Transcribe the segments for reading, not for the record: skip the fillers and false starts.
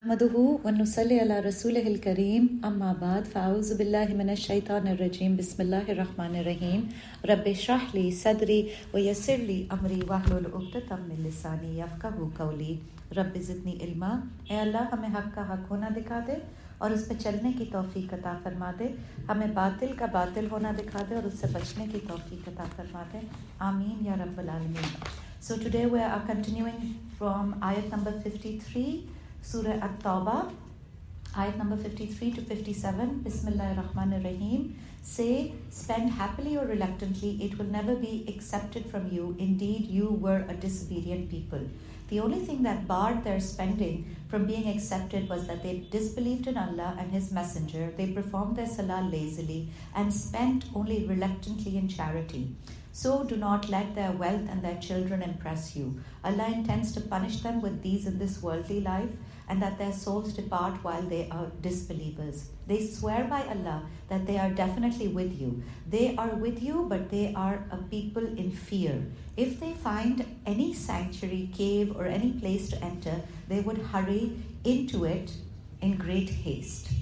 نحمده ونصلي على رسوله الكريم اما بعد فاعوذ بالله من الشيطان الرجيم بسم الله الرحمن الرحيم رب اشرح لي صدري ويسر لي امري واحلل عقدة من لساني يفقهوا قولي رب زدني علما. اے اللہ ہمیں حق کا حق ہونا دکھا دے اور اس پہ چلنے کی توفیق عطا فرما دے, ہمیں باطل کا باطل ہونا دکھا دے اور اس سے بچنے کی توفیق عطا فرما دے, آمین یا رب العالمین. So today we are continuing from ayat number 53, Surah At-Tawbah, ayat number 53 to 57. Bismillahirrahmanirrahim. Say, spend happily or reluctantly, it will never be accepted from you. Indeed, you were a disobedient people. The only thing that barred their spending from being accepted was that they disbelieved in Allah and His Messenger. They performed their salah lazily and spent only reluctantly in charity. So do not let their wealth and their children impress you. Allah intends to punish them with these in this worldly life, and that their souls depart while they are disbelievers. They swear by Allah that they are definitely with you. They are with you, but they are a people in fear. If they find any sanctuary, cave, or any place to enter, they would hurry into it in great haste.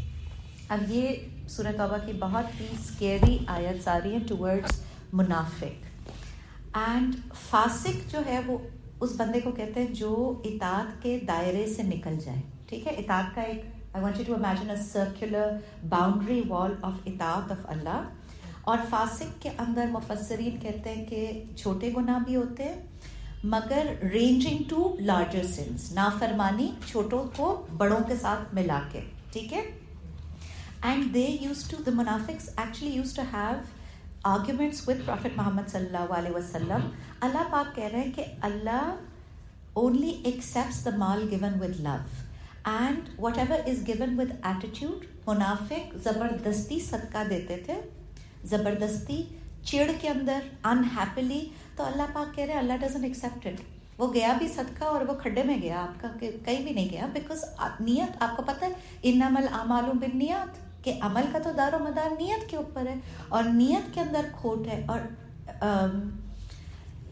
اب یہ سورہ توبہ کی بہت ہی scary آیت آ رہی ہیں towards منافق. اینڈ فاسق جو ہے وہ اس بندے کو کہتے ہیں جو اطاعت کے دائرے سے نکل جائے. ٹھیک ہے, اطاعت کا ایک I want you to imagine a circular boundary wall of اطاعت of اللہ. اور فاسق کے اندر مفسرین کہتے ہیں کہ چھوٹے گناہ بھی ہوتے ہیں مگر رینجنگ ٹو لارجر سنس, نافرمانی چھوٹوں کو بڑوں کے ساتھ ملا کے. ٹھیک ہے, and they used to, the munafiqs actually used to have arguments with Prophet Muhammad sallallahu alaihi wasallam. اللہ پاک کہہ رہے ہیں کہ اللہ only accepts the mal given with love and whatever is given with attitude. منافق زبردستی صدقہ دیتے تھے, زبردستی چڑ کے اندر, unhappily. تو اللہ پاک کہہ رہے ہیں اللہ doesn't accept it. وہ گیا بھی صدقہ اور وہ کھڈے میں گیا, آپ کا کہیں بھی نہیں گیا, بیکاز نیت آپ کو پتہ ہے انما الاعمال بالنیات, کہ عمل کا تو دار و مدار نیت کے اوپر ہے اور نیت کے اندر کھوٹ ہے. اور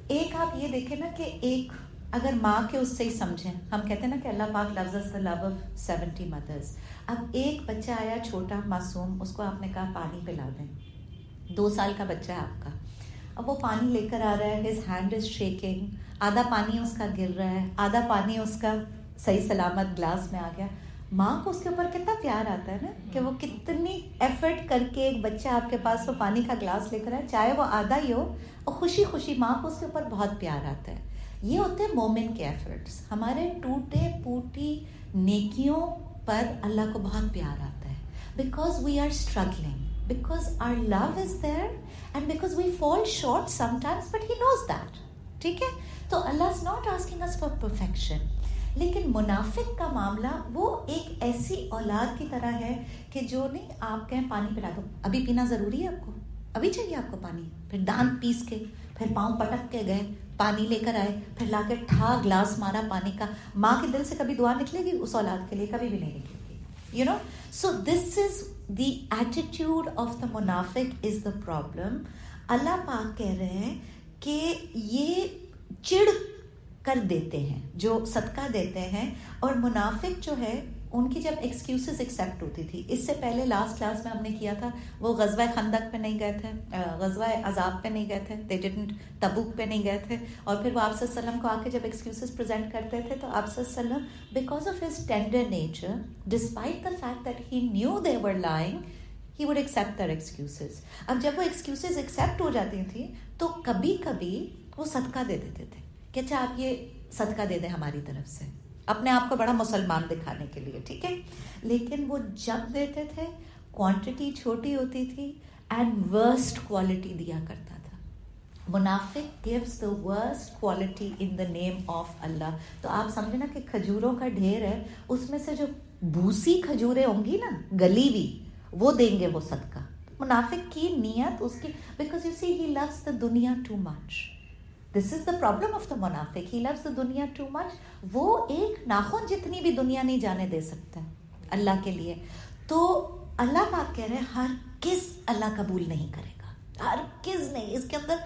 ایک آپ یہ دیکھیں نا کہ ایک اگر ماں کے اس سے ہی سمجھیں, ہم کہتے ہیں نا کہ اللہ پاک loves us the love of 70 mothers. اب ایک بچہ آیا چھوٹا معصوم, اس کو آپ نے کہا پانی پلا دیں, 2 سال کا بچہ ہے آپ کا. اب وہ پانی لے کر آ رہا ہے, his hand is shaking, آدھا پانی اس کا گر رہا ہے, آدھا پانی اس کا صحیح سلامت گلاس میں آ گیا. ماں کو اس کے اوپر کتنا پیار آتا ہے نا کہ وہ کتنی ایفرٹ کر کے ایک بچہ آپ کے پاس وہ پانی کا گلاس لے کر آئے, چاہے وہ آدھا ہی ہو, اور خوشی خوشی ماں کو اس کے اوپر بہت پیار آتا ہے. یہ ہوتے ہیں مومن کے ایفرٹس. ہمارے ٹوٹے پوٹی نیکیوں پر اللہ کو بہت پیار آتا ہے, because we are struggling, because our love is there and because we fall short sometimes, but he knows that. ٹھیک ہے, تو اللہ is not asking us for perfection. لیکن منافق کا معاملہ وہ ایک ایسی اولاد کی طرح ہے کہ جو نہیں, آپ کہیں پانی پلا دو, ابھی پینا ضروری ہے آپ کو, ابھی چاہیے آپ کو پانی, پھر دانت پیس کے, پھر پاؤں پٹک کے گئے, پانی لے کر آئے, پھر لا کے ٹھا گلاس مارا پانی کا. ماں کے دل سے کبھی دعا نکلے گی اس اولاد کے لیے؟ کبھی بھی نہیں نکلے گی. You know, so this is the attitude of the منافق از دا پرابلم. اللہ پاک کہہ رہے ہیں کہ یہ چڑ کر دیتے ہیں جو صدقہ دیتے ہیں. اور منافق جو ہے ان کی جب ایکسکیوزز ایکسیپٹ ہوتی تھی, اس سے پہلے لاسٹ کلاس میں ہم نے کیا تھا, وہ غزوہ خندق پہ نہیں گئے تھے, غزوہ عذاب پہ نہیں گئے تھے, they didn't, تبوک پہ نہیں گئے تھے, اور پھر وہ آپ صلی اللہ علیہ وسلم کو آ کے جب ایکسکیوزز پریزنٹ کرتے تھے تو آپ صلی اللہ علیہ وسلم because of his tender nature, despite the fact that he new they were lying, he would accept their excuses. اب جب وہ ایکسکیوزز ایکسیپٹ ہو جاتی تھیں تو کبھی کبھی وہ صدقہ دے دیتے تھے کہ اچھا آپ یہ صدقہ دے دیں ہماری طرف سے, اپنے آپ کو بڑا مسلمان دکھانے کے لیے. ٹھیک ہے, لیکن وہ جب دیتے تھے کوانٹٹی چھوٹی ہوتی تھی اینڈ ورسٹ کوالٹی دیا کرتا تھا. منافق gives the worst quality in the name of Allah. تو آپ سمجھے نا کہ کھجوروں کا ڈھیر ہے, اس میں سے جو بھوسی کھجوریں ہوں گی نا, گلی ہوئی, وہ دیں گے وہ صدقہ. منافق کی نیت اس کی, because you see he loves the دنیا too much. This is the problem of the منافق. He loves the دنیا too much. وہ ایک ناخن جتنی بھی دنیا نہیں جانے دے سکتا ہے اللہ کے لیے. تو اللہ پاک کہہ رہے ہیں ہر کس اللہ قبول نہیں کرے گا, ہر کس نہیں. اس کے اندر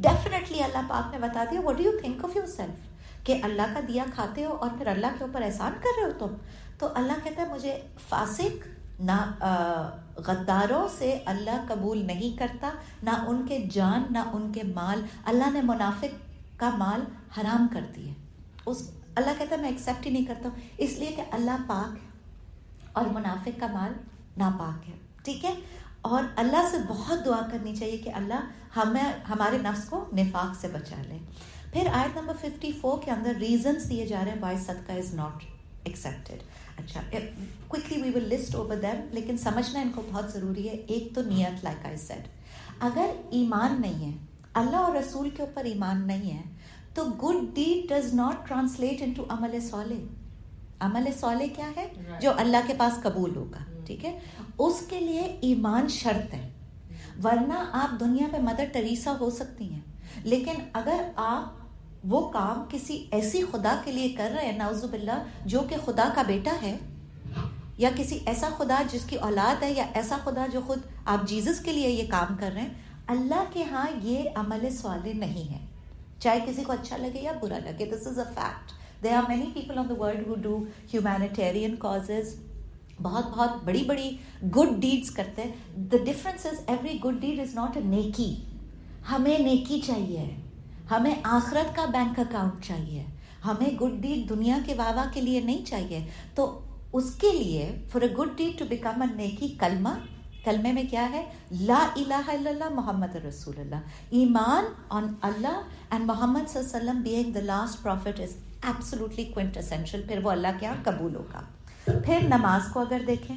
ڈیفینیٹلی اللہ پاک نے بتا دیا what do you think of yourself. کہ اللہ کا دیا کھاتے ہو اور پھر اللہ کے اوپر احسان کر رہے ہو تم. تو اللہ کہتا ہے مجھے فاسق نہ غداروں سے اللہ قبول نہیں کرتا, نہ ان کے جان نہ ان کے مال. اللہ نے منافق کا مال حرام کر دیے. اللہ کہتا ہے میں ایکسیپٹ ہی نہیں کرتا ہوں, اس لیے کہ اللہ پاک ہے اور منافق کا مال ناپاک ہے. ٹھیک ہے, اور اللہ سے بہت دعا کرنی چاہیے کہ اللہ ہمارے نفس کو نفاق سے بچا لے. پھر آیت نمبر 54 کے اندر ریزنز دیے جا رہے ہیں وائی صدقہ از ناٹ ایکسیپٹیڈ. اچھا کوئکلی وی ول لسٹ اوور دیم, لیکن سمجھنا ان کو بہت ضروری ہے. ایک تو نیت, لائک آئی سیڈ, اگر ایمان نہیں ہے, اللہ اور رسول کے اوپر ایمان نہیں ہے, تو good deed does not translate into عمل صالح. عمل صالح کیا ہے؟ جو اللہ کے پاس قبول ہوگا. ٹھیک ہے, اس کے لیے ایمان شرط ہے, ورنہ آپ دنیا پہ مدر ٹریسا ہو سکتی ہیں, لیکن اگر آپ وہ کام کسی ایسی خدا کے لیے کر رہے ہیں نعوذ باللہ جو کہ خدا کا بیٹا ہے, یا کسی ایسا خدا جس کی اولاد ہے, یا ایسا خدا جو خود آپ جیزس کے لیے یہ کام کر رہے ہیں, اللہ کے ہاں یہ عمل صالح نہیں ہے, چاہے کسی کو اچھا لگے یا برا لگے. This is a fact. There are many people on the world who do humanitarian causes, بہت بڑی good deeds کرتے ہیں. The difference is every good deed is not a نیکی. ہمیں نیکی چاہیے, ہمیں آخرت کا بینک اکاؤنٹ چاہیے, ہمیں گڈ ڈیڈ دنیا کے واوا کے لیے نہیں چاہیے. تو اس کے لیے for a good deed to become a نیکی, کلمے میں کیا ہے؟ لا الہ الا اللہ محمد رسول اللہ. ایمان آن اللہ اینڈ محمد صلی اللہ علیہ وسلم being the last prophet is absolutely quintessential. پھر وہ اللہ کے یہاں قبول ہوگا. پھر نماز کو اگر دیکھیں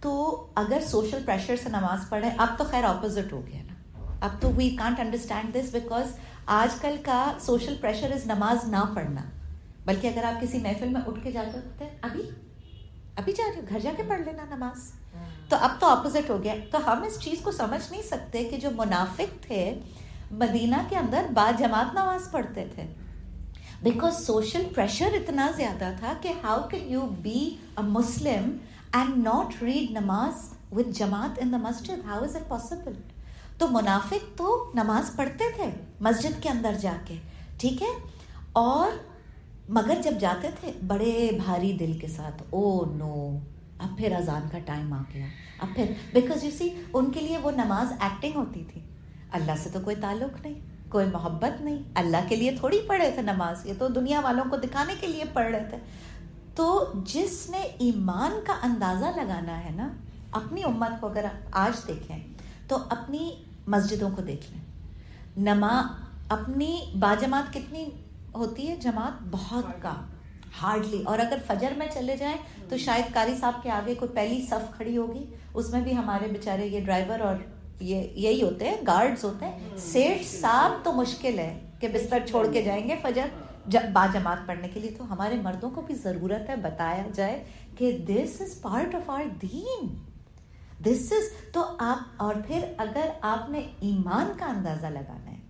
تو اگر سوشل پریشر سے نماز پڑھیں, اب تو خیر اپوزٹ ہو گیا نا, اب تو we can't understand this, because آج کل کا سوشل پریشر از نماز نہ پڑھنا, بلکہ اگر آپ کسی محفل میں اٹھ کے جاتے ہوتے ہیں ابھی جا رہے ہو, گھر جا کے پڑھ لینا نماز. تو اب تو اپوزٹ ہو گیا. تو ہم اس چیز کو سمجھ نہیں سکتے کہ جو منافق تھے مدینہ کے اندر با جماعت نماز پڑھتے تھے, بیکاز سوشل پریشر اتنا زیادہ تھا کہ how can you be a Muslim and not read نماز ود جماعت in the Masjid, how is it possible. تو منافق تو نماز پڑھتے تھے مسجد کے اندر جا کے, ٹھیک ہے, اور مگر جب جاتے تھے بڑے بھاری دل کے ساتھ, او نو اب پھر اذان کا ٹائم آ گیا, اب پھر, بیکاز یو سی ان کے لیے وہ نماز ایکٹنگ ہوتی تھی, اللہ سے تو کوئی تعلق نہیں, کوئی محبت نہیں, اللہ کے لیے تھوڑی پڑھ رہے تھے نماز, یہ تو دنیا والوں کو دکھانے کے لیے پڑھ رہے تھے. تو جس نے ایمان کا اندازہ لگانا ہے نا اپنی امت کو, اگر آج دیکھیں تو اپنی مسجدوں کو دیکھ لیں, اپنی باجماعت کتنی ہوتی ہے جماعت؟ بہت کم, ہارڈلی. اور اگر فجر میں چلے جائیں تو شاید قاری صاحب کے آگے کوئی پہلی صف کھڑی ہوگی, اس میں بھی ہمارے بیچارے یہ ڈرائیور اور یہی ہوتے ہیں, گارڈز ہوتے ہیں. سیٹھ صاحب تو مشکل ہے کہ بستر چھوڑ کے جائیں گے فجر با جماعت پڑھنے کے لیے. تو ہمارے مردوں کو بھی ضرورت ہے بتایا جائے کہ دس از پارٹ آف آور دین, دس از. تو آپ, اور پھر اگر آپ نے ایمان کا اندازہ لگانا ہے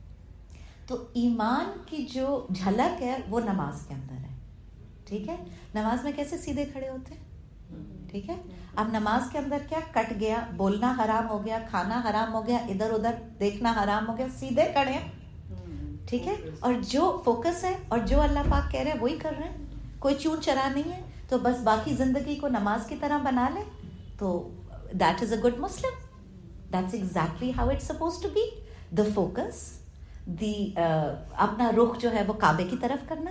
تو ایمان کی جو جھلک ہے وہ نماز کے اندر ہے. ٹھیک ہے, نماز میں کیسے سیدھے کھڑے ہوتے ہیں, ٹھیک ہے. اب نماز کے اندر کیا کٹ گیا, بولنا حرام ہو گیا, کھانا حرام ہو گیا, ادھر ادھر دیکھنا حرام ہو گیا, سیدھے کھڑے ہیں, ٹھیک ہے. اور جو فوکس ہے اور جو اللہ پاک کہہ رہے ہیں وہی کر رہے ہیں, کوئی چون چرا نہیں ہے. تو بس باقی زندگی کو نماز کی طرح بنا لے تو that is a good Muslim. That's exactly how it's supposed to be. The focus, اپنا رخ جو ہے وہ کعبے کی طرف کرنا,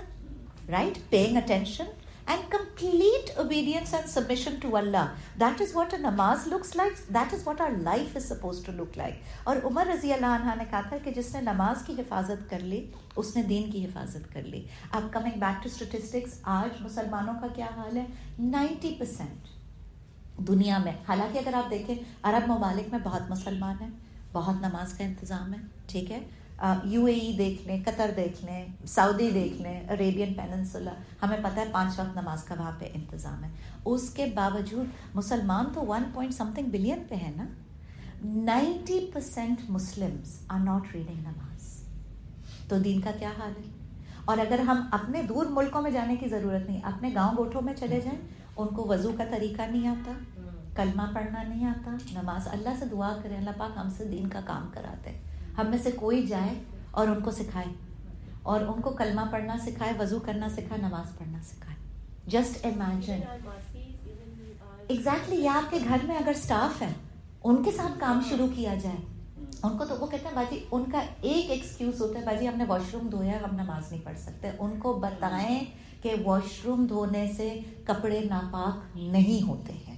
right? Paying attention and complete obedience and submission to Allah. That is what a namaz looks like. That is what our life is supposed to look like. اور عمر رضی اللہ عنہ نے کہا تھا کہ جس نے نماز کی حفاظت کر لی اس نے دین کی حفاظت کر لی. اب coming back to statistics, آج مسلمانوں کا کیا حال ہے؟ 90% دنیا میں, حالانکہ اگر آپ دیکھیں عرب ممالک میں بہت مسلمان ہیں, بہت نماز کا انتظام ہے, ٹھیک ہے. یو اے ای دیکھ لیں, قطر دیکھ لیں, سعودی دیکھ لیں, عربین پیننسولا, ہمیں پتہ ہے 5 وقت نماز کا وہاں پہ انتظام ہے. اس کے باوجود مسلمان تو 1 بلین پہ ہے نا. 90% مسلمس آر ناٹ ریڈنگ نماز. تو دین کا کیا حال ہے؟ اور اگر ہم اپنے دور ملکوں میں جانے کی ضرورت نہیں, اپنے گاؤں گوٹھوں میں چلے جائیں, ان کو وضو کا طریقہ نہیں آتا, کلمہ پڑھنا نہیں آتا, نماز, اللہ سے دعا کریں اللہ پاک ہم سے دین کا کام کراتے. ہم میں سے کوئی جائے اور ان کو سکھائے, اور ان کو کلمہ پڑھنا سکھائے, وضو کرنا سکھائے, نماز پڑھنا سکھائے. Just imagine. ایگزیکٹلی, یا آپ کے گھر میں اگر اسٹاف ہے ان کے ساتھ کام شروع کیا جائے, ان کو تو وہ کہتے ہیں باجی, ان کا ایک ایکسکیوز ہوتا ہے باجی ہم نے واش روم دھویا, ہم نماز نہیں پڑھ سکتے. ان کو بتائیں کہ واش روم دھونے سے کپڑے ناپاک نہیں ہوتے ہیں.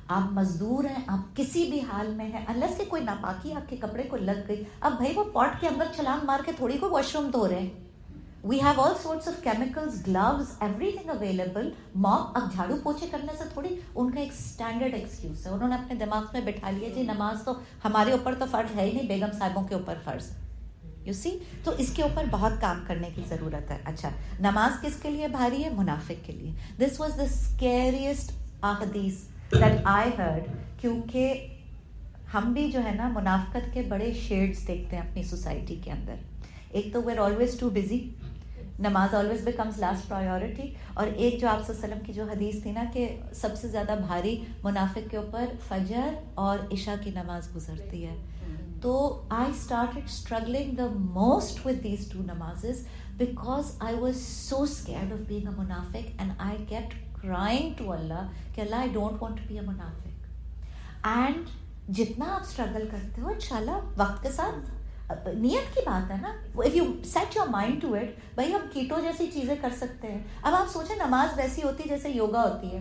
آپ مزدور ہیں, آپ کسی بھی حال میں ہیں, انلیس کہ کوئی ناپاکی آپ کے کپڑے کو لگ گئی, اب بھائی وہ پاٹ کے اندر چھلانگ مار کے تھوڑی کوئی واش روم دھو رہے ہیں. We have all sorts of chemicals, gloves, everything available. Mop اب جھاڑو پوچھے کرنے سے تھوڑی, ان کا ایک اسٹینڈرڈ ایکسکیوز ہے. انہوں نے اپنے دماغ میں بٹھا لیا جی نماز تو ہمارے اوپر تو فرض ہے ہی نہیں, بیگم صاحبوں کے اوپر فرض. یو سی, تو اس کے اوپر بہت کام کرنے کی ضرورت ہے. اچھا, نماز کس کے لیے بھاری ہے؟ منافق کے لیے. دس واز دا اسکیریسٹ احادیث دیٹ آئی ہرڈ, کیونکہ ہم بھی جو ہے نا منافقت کے بڑے شیڈز دیکھتے ہیں اپنی سوسائٹی کے اندر. ایک تو ویئر آلویز ٹو بزی, نماز آلویز بیکمز لاسٹ پرائیورٹی. اور ایک جو آپ صلی اللہ علیہ وسلم کی جو حدیث تھی نا کہ سب سے زیادہ بھاری منافق کے اوپر فجر اور عشاء کی نماز گزرتی ہے. تو I started struggling the most with these two namazes because I was so scared of being a munafiq, and I kept crying to Allah کہ Allah I don't want to be a munafiq. And جتنا آپ struggle کرتے ہو انشاءاللہ وقت کے ساتھ, نیت کی بات ہے نا, if you set your mind to it, بھائی ہم کیٹو جیسی چیزیں کر سکتے ہیں. اب آپ سوچیں نماز ویسی ہوتی جیسے یوگا ہوتی ہے,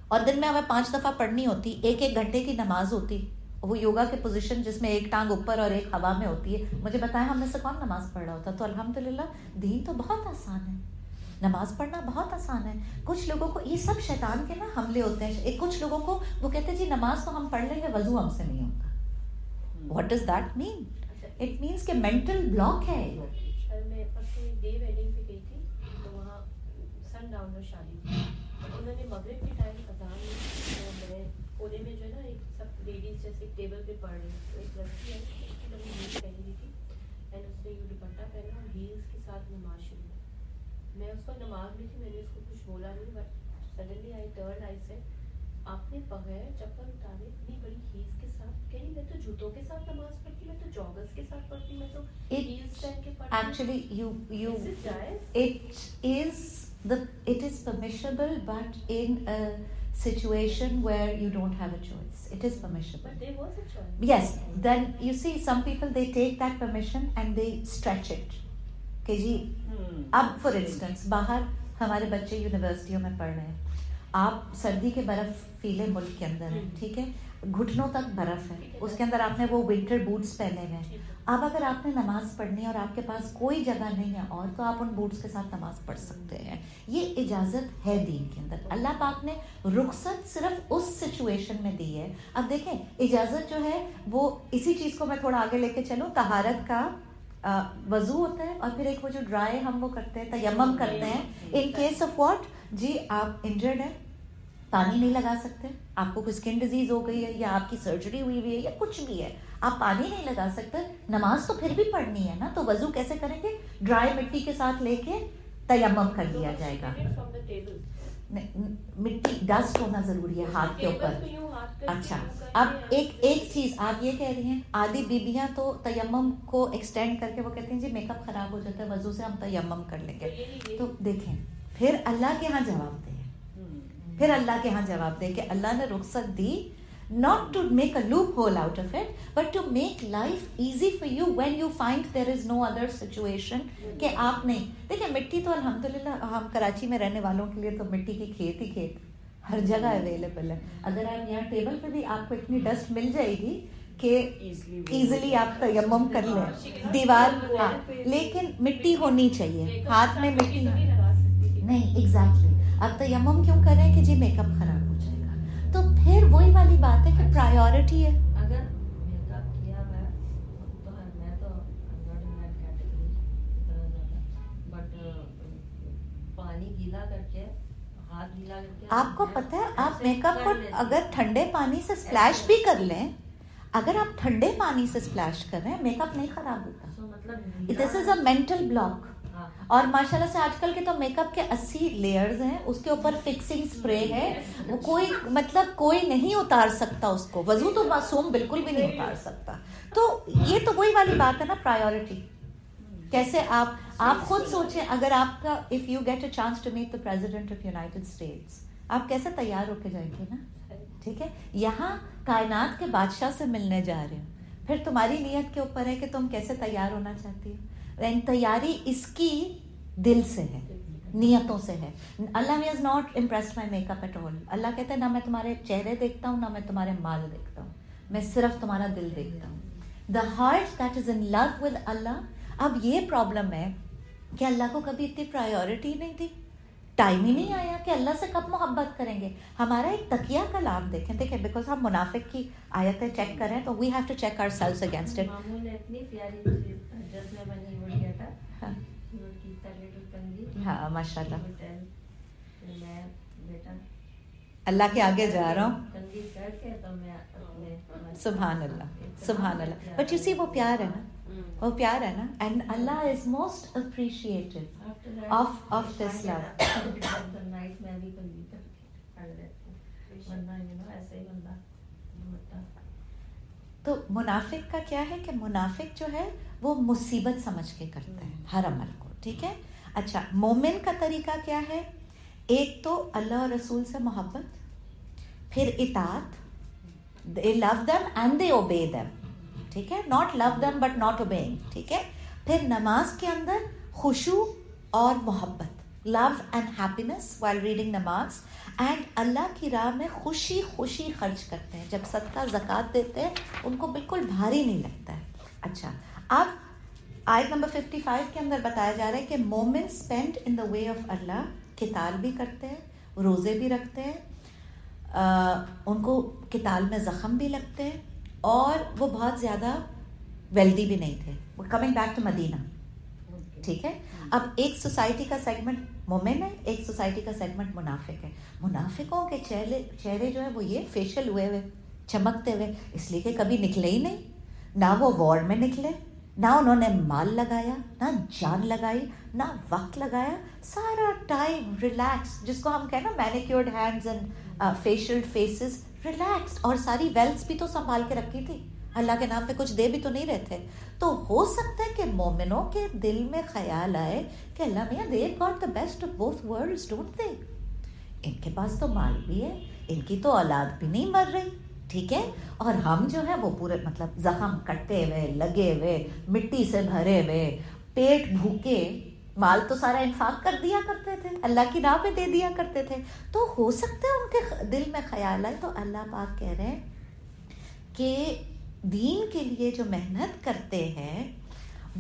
اور دن میں ہمیں 5 دفعہ پڑھنی ہوتی, 1 گھنٹے کی نماز ہوتی, وہ یوگا کے پوزیشن جس میں ایک ٹانگ اوپر اور ایک ہوا میں ہوتی ہے. مجھے بتائیں ہم میں سے کون نماز پڑھ رہا ہوتا؟ تو الحمدللہ دین تو بہت آسان ہے, نماز پڑھنا بہت آسان ہے. کچھ لوگوں کو یہ سب شیطان کے نا حملے ہوتے ہیں. کچھ لوگوں کو وہ کہتے ہیں جی نماز تو ہم پڑھ لیں گے, وضو ہم سے نہیں ہوتا. What does that mean? It means کہ مینٹل بلاک ہے. میں پرسوں ڈے ویڈنگ پہ گئی تھی, تو وہاں سن ڈاؤن میں شادی تھی. انہوں نے مغرب کے ٹائم اذان میں کونے میں جو ہے نا ایک سب لیڈیز جیسے ٹیبل پہ پڑھ رہی, تو ایک لڑکی ہے اس کی لمبی ہیل پہنی ہوئی تھی, اینڈ اس نے یہ دوپٹہ پہنا اور ہیلس کے ساتھ نماز شروع. میں اس پر نماز میں تھی, میں نے اس کو کچھ بولا نہیں, but suddenly I turn, I said آپ نے بغیر چپل اتارے اتنی بڑی ہیلس کے ساتھ, کہیں میں تو جوتوں کے ساتھ نماز پڑھتی, میں تو جاگرس کے ساتھ پڑھتی, میں تو ہیلس پہن کے پڑھتی. Actually, it is permissible, but in a situation where you don't have a choice, it is permissible. But there was a choice. Yes, then you see some people, they take that permission and they stretch it. کہ جی اب for instance باہر ہمارے بچے یونیورسٹیوں میں پڑھ رہے ہیں, آپ سردی کے برف فیلے ملک کے اندر ہیں, ٹھیک ہے, گھٹنوں تک برف ہے, اس کے اندر آپ نے وہ ونٹر بوٹس پہنے ہوئے ہیں. اب اگر آپ نے نماز پڑھنی ہے اور آپ کے پاس کوئی جگہ نہیں ہے اور, تو آپ ان بوٹس کے ساتھ نماز پڑھ سکتے ہیں. یہ اجازت ہے دین کے اندر. اللہ پاک نے رخصت صرف اس سچویشن میں دی ہے. اب دیکھیں اجازت جو ہے وہ اسی چیز کو میں تھوڑا آگے لے کے چلوں. طہارت کا وضو ہوتا ہے, اور پھر ایک وہ جو ڈرائی ہم وہ کرتے ہیں تیمم کرتے ہیں. ان کیس آف واٹ, جی آپ انجرڈ ہیں, پانی نہیں لگا سکتے, آپ کو کوئی اسکن ڈیزیز ہو گئی ہے یا آپ کی سرجری ہوئی ہوئی ہے یا کچھ بھی ہے, آپ پانی نہیں لگا سکتے, نماز تو پھر بھی پڑھنی ہے نا, تو وضو کیسے کریں گے؟ ڈرائی مٹی کے ساتھ لے کے تیمم کر لیا جائے گا. مٹی ڈسٹ ہونا ضروری ہے ہاتھ کے اوپر. اچھا, اب ایک چیز آپ یہ کہہ رہی ہیں, آدھی بیبیاں تو تیمم کو ایکسٹینڈ کر کے وہ کہتے ہیں جی میک اپ خراب ہو جاتا ہے, وضو سے ہم تیمم کر لیں گے. تو دیکھیں پھر اللہ کے ہاں جواب دیں, پھر اللہ کے ہاں جواب دیں کہ اللہ نے رخصت دی not to make a loophole out of it, but to make life easy for you when you find there is no other situation کہ آپ نہیں. دیکھیں مٹی تو الحمدللہ ہم کراچی میں رہنے والوں کے لیے تو مٹی کی کھیت ہی کھیت ہر جگہ اویلیبل ہے. اگر آپ یہاں ٹیبل پہ بھی آپ کو اتنی ڈسٹ مل جائے گی کہ ایزیلی آپ تیمم کر لیں. دیوار, ہاں, لیکن مٹی ہونی چاہیے ہاتھ میں, مٹی نہیں. ایگزیکٹلی, اب تیمم کیوں کر رہے ہیں کہ جی میک اپ خراب ہو جائے گا. تو پھر وہی والی بات ہے کہ پرائیورٹی ہے. اگر میک اپ کیا ہے تو میں تو کیٹیگری اتنا زیادہ, بٹ پانی گیلا کر کے, ہاتھ گیلا کر کے, آپ کو پتہ ہے آپ میک اپ کو اگر ٹھنڈے پانی سے سپلیش بھی کر لیں, اگر آپ ٹھنڈے پانی سے سپلیش کر رہے ہیں میک اپ نہیں خراب ہوتا. دس از اے مینٹل بلاک. اور ماشاءاللہ سے آج کل کے تو میک اپ کے 80 لیئرز ہیں, اس کے اوپر فکسنگ سپرے ہے, وہ کوئی مطلب کوئی نہیں اتار سکتا اس کو. وضو تو معصوم بالکل بھی نہیں اتار سکتا. تو یہ تو وہی والی بات ہے نا, پرائیورٹی. کیسے آپ خود سوچیں, اگر آپ کا if you get a chance to meet the president of United States, آپ کیسے تیار ہو کے جائیں گے نا, ٹھیک ہے, یہاں کائنات کے بادشاہ سے ملنے جا رہے ہو, پھر تمہاری نیت کے اوپر ہے کہ تم کیسے تیار ہونا چاہتی ہو. تیاری اس کی دل سے ہے, نیتوں سے ہے. Allah is not impressed by make up at all. اللہ کہتے ہیں نہ میں تمہارے چہرے دیکھتا ہوں, نہ میں تمہارے مال دیکھتا ہوں, میں صرف تمہارا دل دیکھتا ہوں. The heart that is in love with Allah. اب یہ پرابلم ہے کہ اللہ کو کبھی اتنی پرائیورٹی نہیں تھی, ٹائم ہی نہیں آیا کہ اللہ سے کب محبت کریں گے. ہمارا ایک تقیہ کلام دیکھیں بیکاز ہم منافق کی آیتیں چیک کریں تو we have to check ourselves against it. ماموں نے اتنی پیاری ڈریس میں بنی ہوئی گیا تھا, ہاں ماشاء اللہ, میں بیٹا اللہ کے آگے جا رہا ہوں, کنگھی کر کے تو میں سبحان اللہ سبحان اللہ. بٹ یو سی وہ پیار ہے نا, وہ پیار ہے نا, and Allah is most appreciated of this love. Night میں بھی کنگھی کر لیتی ہوں, ورنہ یو نو ایسے ہی بندہ ہوتا. تو منافق کا کیا ہے کہ منافق جو ہے وہ مصیبت سمجھ کے کرتا ہے ہر عمل کو, ٹھیک ہے. اچھا, مومن کا طریقہ کیا ہے؟ ایک تو اللہ اور رسول سے محبت, پھر اطاعت, they love them and they obey them, ٹھیک ہے, not love them but not obeying, ٹھیک ہے. پھر نماز کے اندر خشوع اور محبت, love and happiness while reading نماز, اینڈ اللہ کی راہ میں خوشی خوشی خرچ کرتے ہیں. جب صدقہ زکوٰۃ دیتے ہیں ان کو بالکل بھاری نہیں لگتا ہے. اچھا, اب آیت نمبر 55 کے اندر بتایا جا رہا ہے کہ مومن spend in the way of اللہ, قتال بھی کرتے ہیں, روزے بھی رکھتے ہیں, ان کو قتال میں زخم بھی لگتے ہیں, اور وہ بہت زیادہ ویلدی بھی نہیں تھے. کمنگ بیک ٹو مدینہ, ٹھیک ہے. اب ایک سوسائٹی کا سیگمنٹ مومن ہے, ایک سوسائٹی کا سیگمنٹ منافق ہے. منافقوں کے چہرے جو ہے وہ یہ فیشل ہوئے ہوئے, چمکتے ہوئے, اس لیے کہ کبھی نکلے ہی نہیں, نہ وہ وار میں نکلے, نہ انہوں نے مال لگایا, نہ جان لگائی, نہ وقت لگایا, سارا ٹائم ریلیکس, جس کو ہم کہیں نا manicured hands and facial faces, relaxed, اور ساری ویلتھس بھی تو سنبھال کے رکھی تھی, اللہ کے نام پہ کچھ دے بھی تو نہیں رہے تھے. تو ہو سکتا ہے کہ مومنوں کے دل میں خیال آئے کہ اللہ میاں they got the best of both worlds, don't they? ان کے پاس تو مال بھی ہے, ان کی تو اولاد بھی نہیں مر رہی, ٹھیک ہے, اور ہم جو ہے وہ پورے مطلب زخم کٹے ہوئے, لگے ہوئے, مٹی سے بھرے ہوئے, پیٹ بھوکے, مال تو سارا انفاق کر دیا کرتے تھے, اللہ کی راہ پہ دے دیا کرتے تھے. تو ہو سکتا ہے ان کے دل میں خیال آئے. تو اللہ پاک کہہ رہے ہیں کہ دین کے لیے جو محنت کرتے ہیں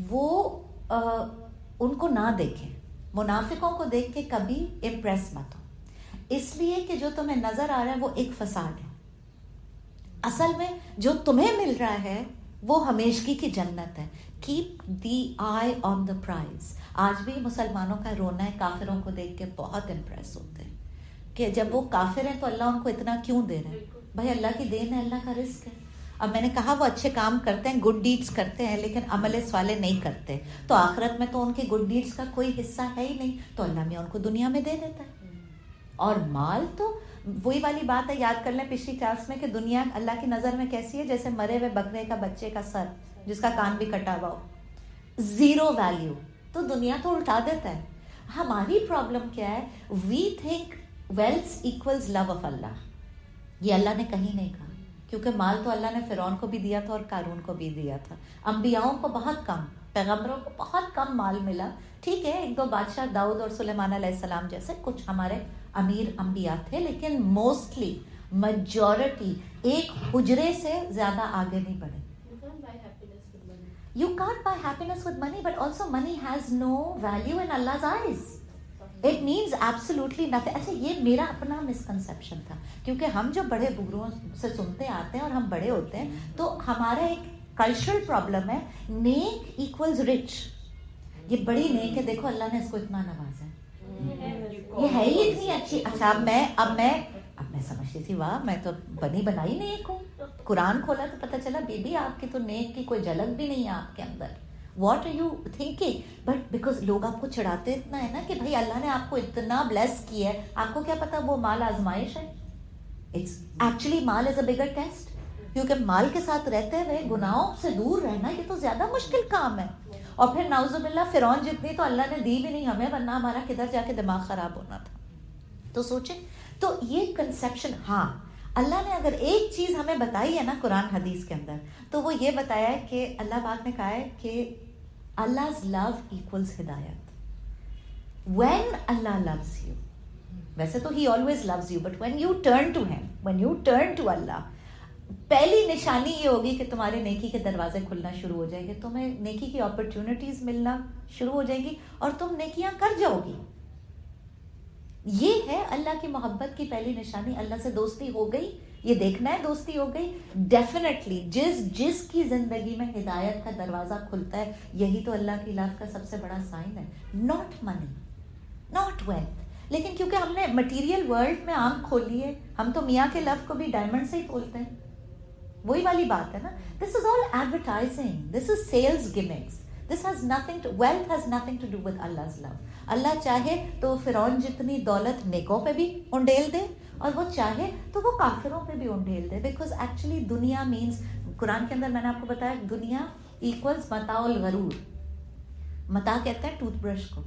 وہ ان کو نہ دیکھیں, منافقوں کو دیکھ کے کبھی امپریس مت ہو, اس لیے کہ جو تمہیں نظر آ رہا ہے وہ ایک فساد ہے. اصل میں جو تمہیں مل رہا ہے وہ ہمیشگی کی جنت ہے. Keep the eye on the prize. آج بھی مسلمانوں کا رونا ہے, کافروں کو دیکھ کے بہت امپریس ہوتے ہیں کہ جب وہ کافر ہیں تو اللہ ان کو اتنا کیوں دے رہے ہیں. بھائی اللہ کی دین ہے, اللہ کا رزق ہے. اب میں نے کہا وہ اچھے کام کرتے ہیں, گڈ ڈیڈز کرتے ہیں, لیکن عمل صالح نہیں کرتے, تو آخرت میں تو ان کے گڈ ڈیڈز کا کوئی حصہ ہے ہی نہیں, تو اللہ میں ان کو دنیا میں دے دیتا ہے. اور مال تو وہی والی بات ہے, یاد کر لیں پچھلی کلاس میں, کہ دنیا اللہ کی نظر میں کیسی ہے, جیسے مرے ہوئے بکرے کا بچے کا سر جس کا کان بھی کٹا ہوا ہو, زیرو ویلیو. تو دنیا تو الٹا دیتا ہے. ہماری پرابلم کیا ہے, we think wealth equals love of Allah. یہ اللہ نے کہیں نہیں کہا, کیونکہ مال تو اللہ نے فرعون کو بھی دیا تھا اور قارون کو بھی دیا تھا. انبیاؤں کو بہت کم, پیغمبروں کو بہت کم مال ملا. ٹھیک ہے, ایک دو بادشاہ داؤد اور سلیمان علیہ السلام جیسے کچھ ہمارے امیر انبیاء تھے, لیکن موسٹلی میجورٹی ایک حجرے سے زیادہ آگے نہیں بڑھے. You can't buy happiness with money, but also money has no value in Allah's eyes. It means absolutely nothing. اچھا, یہ میرا اپنا مسکنسیپشن تھا, کیونکہ ہم جو بڑے بزرگوں سے سنتے آتے ہیں اور ہم بڑے ہوتے ہیں, تو ہمارا ایک کلچرل پرابلم ہے, نیک ایکولز رچ. یہ بڑی نیک ہے, دیکھو اللہ نے اس کو اتنا نوازا ہے, یہ ہے ہی اتنی اچھی. اچھا, اب میں سمجھتی تھی واہ میں تو بنی بنائی نیک ہوں. قرآن کھولا تو پتہ چلا بی بی آپ کی تو نیک کی کوئی جھلک بھی نہیں ہے آپ کے اندر. What are you thinking? But because لوگ آپ کو چڑھاتے اتنا ہے نا کہ بھائی اللہ نے آپ کو اتنا بلیس کیا ہے, آپ کو کیا پتا وہ مال آزمائش ہے. اٹس ایکچولی مال از اے بگر ٹیسٹ. کیونکہ مال کے ساتھ رہتے ہوئے گناہوں سے دور رہنا یہ تو زیادہ مشکل کام ہے. اور پھر نعوذ باللہ فرعون جتنی تو اللہ نے دی بھی نہیں ہمیں, ورنہ ہمارا کدھر جا کے دماغ خراب ہونا تھا. تو سوچیں, تو یہ کنسیپشن, ہاں اللہ نے اگر ایک چیز ہمیں بتائی ہے نا قرآن حدیث کے اندر, تو وہ یہ بتایا ہے کہ اللہ پاک نے کہا ہے کہ Allah's love equals ہدایت. When Allah loves you, ویسے تو He always loves you, but when you turn to Him, when you turn to Allah, پہلی نشانی یہ ہوگی کہ تمہارے نیکی کے دروازے کھلنا شروع ہو جائیں گے, تمہیں نیکی کی اپرچونٹیز ملنا شروع ہو جائیں گی اور تم نیکیاں کر جاؤ گی. یہ ہے اللہ کی محبت کی پہلی نشانی. اللہ سے دوستی ہو گئی, یہ دیکھنا ہے دوستی ہو گئی. ڈیفینیٹلی جس کی زندگی میں ہدایت کا دروازہ کھلتا ہے, یہی تو اللہ کی لو کا سب سے بڑا سائن ہے. Not money, not wealth. لیکن کیونکہ ہم نے مٹیریل ورلڈ میں آنکھ کھولی ہے, ہم تو میاں کے لو کو بھی ڈائمنڈ سے ہی تولتے ہیں. وہی والی بات ہے نا, this is all advertising, this is sales gimmicks. This has nothing to, wealth has nothing to do with Allah's love. اللہ چاہے تو فرعون جتنی دولت نیکوں پہ بھی انڈیل دے, اور وہ چاہے تو وہ کافروں پہ بھی انڈیل دے. بیکاز ایکچولی دنیا مینس, قرآن کے اندر میں نے آپ کو بتایا, دنیا ایکولز متاع الغرور. متاع کہتے ہیں ٹوتھ برش کو.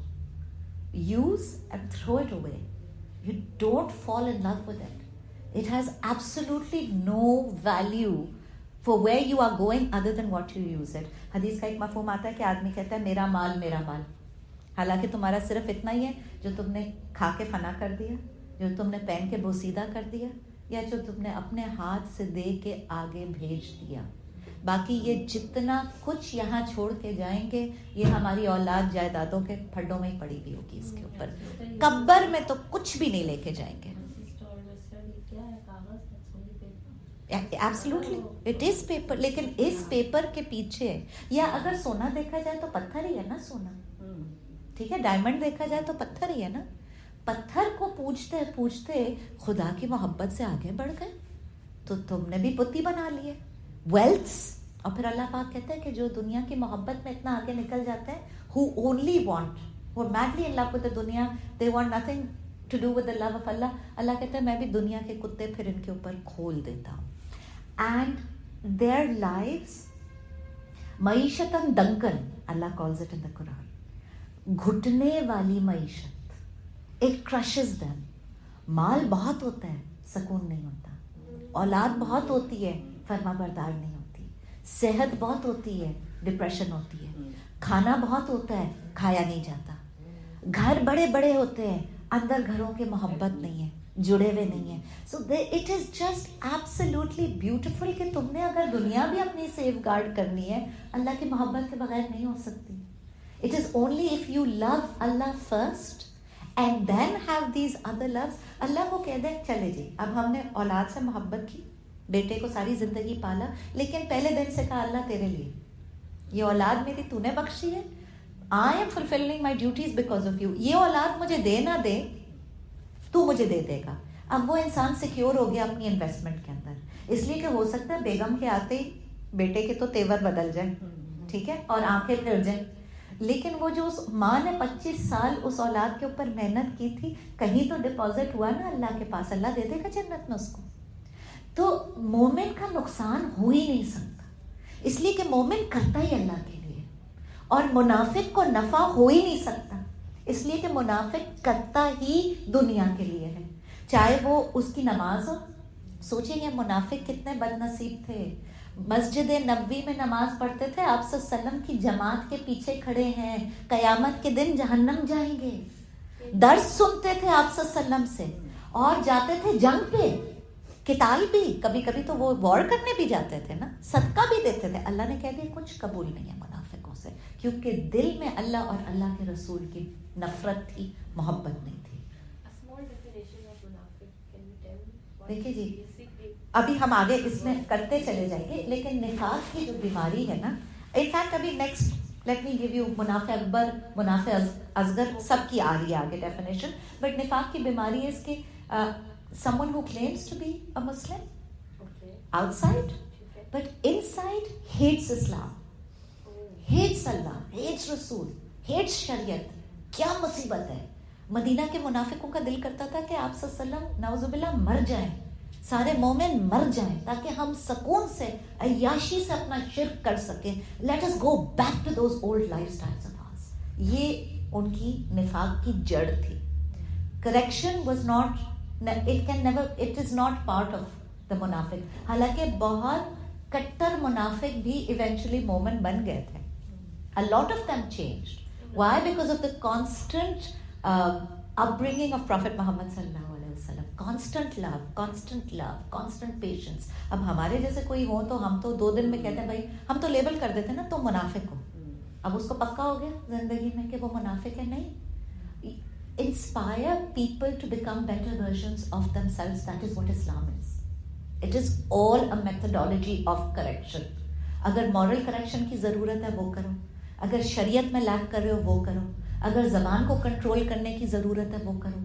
Use and throw it away. You don't fall in love with it. It has absolutely no value for where you are going other than what you use it. حدیث کا ایک مفہوم آتا ہے کہ آدمی کہتا ہے میرا مال میرا مال, حالانکہ تمہارا صرف اتنا ہی ہے جو تم نے کھا کے فنا کر دیا, جو تم نے پہن کے بوسیدہ کر دیا, یا جو تم نے اپنے ہاتھ سے دے کے آگے بھیج دیا. باقی یہ جتنا کچھ یہاں چھوڑ کے جائیں گے, یہ ہماری اولاد جائیدادوں کے پھڈوں میں ہی پڑی ہوئی ہوگی اس کے اوپر. قبر میں تو کچھ بھی نہیں لے کے جائیں گے. Absolutely, it is paper. لیکن اس پیپر کے پیچھے, یا اگر سونا دیکھا جائے تو پتھر ہی ہے نا سونا, ٹھیک ہے, ڈائمنڈ دیکھا جائے تو پتھر ہی ہے نا. پتھر کو پوچھتے پوچھتے خدا کی محبت سے آگے بڑھ گئے تو تم نے بھی بتی بنا لی ہے. ویلتھس, اور پھر اللہ پاک کہتے ہیں کہ جو دنیا کی محبت میں اتنا آگے نکل جاتے ہیں, who only want, who are madly in love with the dunya, they want nothing to do with the love of Allah. اللہ کہتے ہیں میں بھی دنیا کے کتے پھر ان کے اوپر کھول دیتا ہوں. And their lives, معیشتاً ڈنکن, Allah calls it in the Quran, گھٹنے والی معیشت. It crushes them. مال بہت ہوتا ہے, سکون نہیں ہوتا. اولاد بہت ہوتی ہے, فرما بردار نہیں ہوتی. صحت بہت ہوتی ہے, ڈپریشن ہوتی ہے. کھانا بہت ہوتا ہے, کھایا نہیں جاتا. گھر بڑے بڑے ہوتے ہیں, اندر گھروں کے محبت نہیں ہے, جڑے ہوئے نہیں ہیں. So it is just absolutely beautiful کہ تم نے اگر دنیا بھی اپنی سیف گارڈ کرنی ہے, اللہ کی محبت کے بغیر نہیں ہو سکتی. It is only if you love Allah first and then have these other loves. اللہ کو کہہ دیں چلے جی اب ہم نے اولاد سے محبت کی, بیٹے کو ساری زندگی پالا, لیکن پہلے دن سے کہا اللہ تیرے لیے یہ اولاد میری تو نے بخشی ہے, I am fulfilling my duties because of you. یہ اولاد مجھے دے نہ دے, تو مجھے دے دے گا. اب وہ انسان سیکیور ہو گیا اپنی انویسٹمنٹ کے اندر, اس لیے کہ ہو سکتا ہے بیگم کے آتے ہی بیٹے کے تو تیور بدل جائیں, ٹھیک ہے, اور آنکھیں پھر جائیں. لیکن وہ جو اس ماں نے 25 سال اس اولاد کے اوپر محنت کی تھی, کہیں تو ڈپازٹ ہوا نا اللہ کے پاس, اللہ دے دے گا جنت میں اس کو. تو مومن کا نقصان ہو ہی نہیں سکتا, اس لیے کہ مومن کرتا ہی اللہ کے لیے, اور منافق کو نفع ہو ہی نہیں سکتا, اس لیے کہ منافق کرتا ہی دنیا کے لیے ہے, چاہے وہ اس کی نماز ہو. سوچیں یہ منافق کتنے بد نصیب تھے, مسجد نبوی میں نماز پڑھتے تھے, آپ صلی اللہ علیہ وسلم کی جماعت کے پیچھے کھڑے ہیں, قیامت کے دن جہنم جائیں گے. درس سنتے تھے آپ صلی اللہ علیہ وسلم سے, اور جاتے تھے جنگ پہ, قتال بھی, کبھی کبھی تو وہ وار کرنے بھی جاتے تھے نا, صدقہ بھی دیتے تھے. اللہ نے کہہ دیا کچھ قبول نہیں ہے منافقوں سے, کیونکہ دل میں اللہ اور اللہ کے رسول کی نفرت تھی, محبت نہیں تھی. دیکھیے جی ابھی ہم آگے اس میں کرتے چلے جائیں گے, لیکن نفاق کی جو بیماری ہے نا, انفیکٹ ابھی next let me give you منافع اکبر, منافع اصغر, سب کی آ رہی ہے آگے ڈیفینیشن. بٹ نفاق کی بیماری ہے اس کے someone who claims to be a Muslim outside but inside hates Islam, hates Allah, hates Rasul, hates شریعت. کیا مصیبت ہے. مدینہ کے منافقوں کا دل کرتا تھا کہ آپ صلی اللہ علیہ وسلم نعوذ باللہ مر جائیں, سارے مومن مر جائیں تاکہ ہم سکون سے عیاشی سے اپنا شرک کر سکیں. Let us go back to those old lifestyles of ours. یہ ان کی نفاق کی جڑ تھی. Correction was not, it is not part of the منافق. حالانکہ بہت کٹر منافق بھی ایونچولی مومن بن گئے تھے. A lot of them changed. Why? Because of the constant upbringing of Prophet Muhammad sallallahu alaihi wasallam. Constant love, constant patience. اب ہمارے جیسے کوئی ہو تو ہم تو 2 دن میں کہتے ہیں بھائی, ہم تو لیبل کر دیتے ہیں نا تم منافق ہو. اب اس کو پکا ہو گیا زندگی میں کہ وہ منافق ہے. نہیں. Inspire people to become better versions of themselves. That is what Islam is. It is all a methodology of correction. اگر moral correction کی ضرورت ہے وہ کرو, اگر شریعت میں لیک کر رہے ہو وہ کرو, اگر زبان کو کنٹرول کرنے کی ضرورت ہے وہ کرو.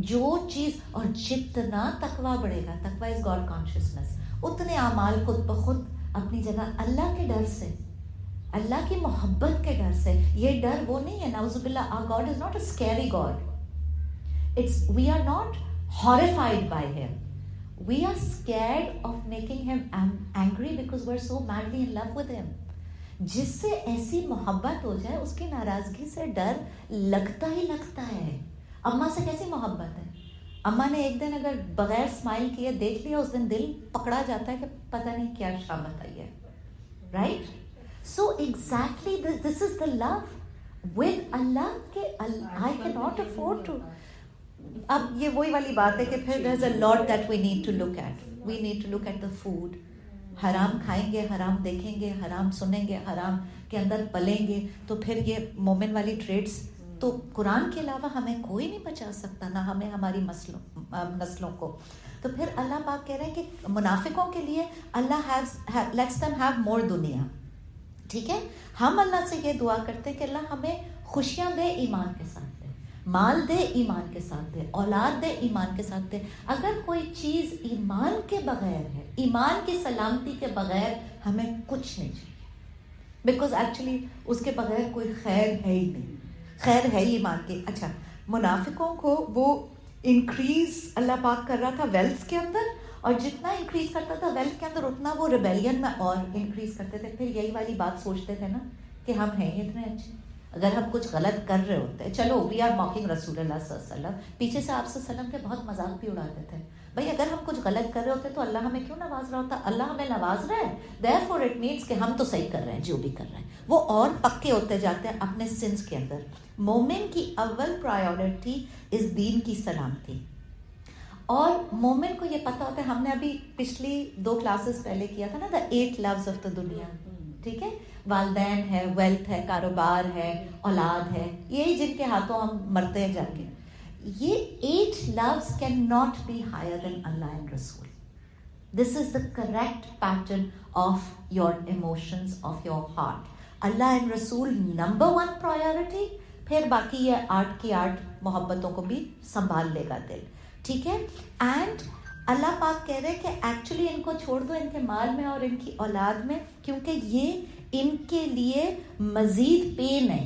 جو چیز, اور جتنا تقویٰ بڑھے گا, تقویٰ از گاڈ کانشیسنس, اتنے اعمال خود بخود اپنی جگہ اللہ کے ڈر سے, اللہ کی محبت کے ڈر سے. یہ ڈر وہ نہیں ہے, نعوذ باللہ, our God is not a scary God. We are not horrified by him. We are scared of making him angry because we're so madly in love with him. جس سے ایسی محبت ہو جائے اس کی ناراضگی سے ڈر لگتا ہی لگتا ہے. اماں سے کیسی محبت ہے, اماں نے ایک دن اگر بغیر اسمائل کیے دیکھ لیا, اس دن دل پکڑا جاتا ہے کہ پتہ نہیں کیا شامت آئی ہے. Right. So exactly this is the love with Allah کہ I cannot afford to. اب یہ وہی والی بات ہے کہ پھر there's a lot that we need to look at. We need to look at the food. حرام کھائیں گے, حرام دیکھیں گے, حرام سنیں گے, حرام کے اندر پلیں گے, تو پھر یہ مومن والی ٹریٹس تو قرآن کے علاوہ ہمیں کوئی نہیں بچا سکتا, نہ ہمیں ہماری نسلوں کو. تو پھر اللہ پاک کہہ رہے ہیں کہ منافقوں کے لیے اللہ lets them have more دنیا. ٹھیک ہے, ہم اللہ سے یہ دعا کرتے ہیں کہ اللہ ہمیں خوشیاں دے ایمان کے ساتھ, مال دے ایمان کے ساتھ دے, اولاد دے ایمان کے ساتھ دے. اگر کوئی چیز ایمان کے بغیر ہے, ایمان کی سلامتی کے بغیر ہمیں کچھ نہیں چاہیے, بیکاز ایکچولی اس کے بغیر کوئی خیر ہے ہی نہیں. خیر ہے ہی ایمان کی. اچھا, منافقوں کو وہ انکریز اللہ پاک کر رہا تھا ویلتھ کے اندر, اور جتنا انکریز کرتا تھا ویلتھ کے اندر اتنا وہ ریبیلین میں اور انکریز کرتے تھے. پھر یہی والی بات سوچتے تھے نا کہ ہم ہیں اتنے اچھے, اگر ہم کچھ غلط کر رہے ہوتے, چلو وی آر موکنگ رسول اللہ صلی اللہ علیہ وسلم, پیچھے سے آپ صلی اللہ علیہ وسلم کے بہت مذاق بھی اڑاتے تھے. بھائی اگر ہم کچھ غلط کر رہے ہوتے تو اللہ ہمیں کیوں نواز رہا ہوتا؟ اللہ ہمیں نواز رہا ہے, therefore it means کہ ہم تو صحیح کر رہے ہیں جو بھی کر رہے ہیں. وہ اور پکے ہوتے جاتے ہیں اپنے سنس کے اندر. مومن کی اول پرائیورٹی اس دین کی سلامتی, اور مومن کو یہ پتہ ہوتا ہے. ہم نے ابھی پچھلی 2 کلاسز پہلے کیا تھا نا, دا 8 loves of the دنیا. ٹھیک ہے, والدین ہے, ویلتھ ہے, کاروبار ہے, اولاد ہے, یہی جن کے ہاتھوں ہم مرتے ہیں جا کے. یہ 8 loves can not be higher than Allah and Rasul. This is the correct pattern of your emotions, of your heart. Allah and Rasul number 1 priority, پھر باقی یہ آرٹ کی آرٹ محبتوں کو بھی سنبھال لے گا دل. ٹھیک ہے. اینڈ اللہ پاک کہہ رہے کہ ایکچولی ان کو چھوڑ دو ان کے مال میں اور ان کی اولاد میں, کیونکہ یہ ان کے لیے مزید پین ہے.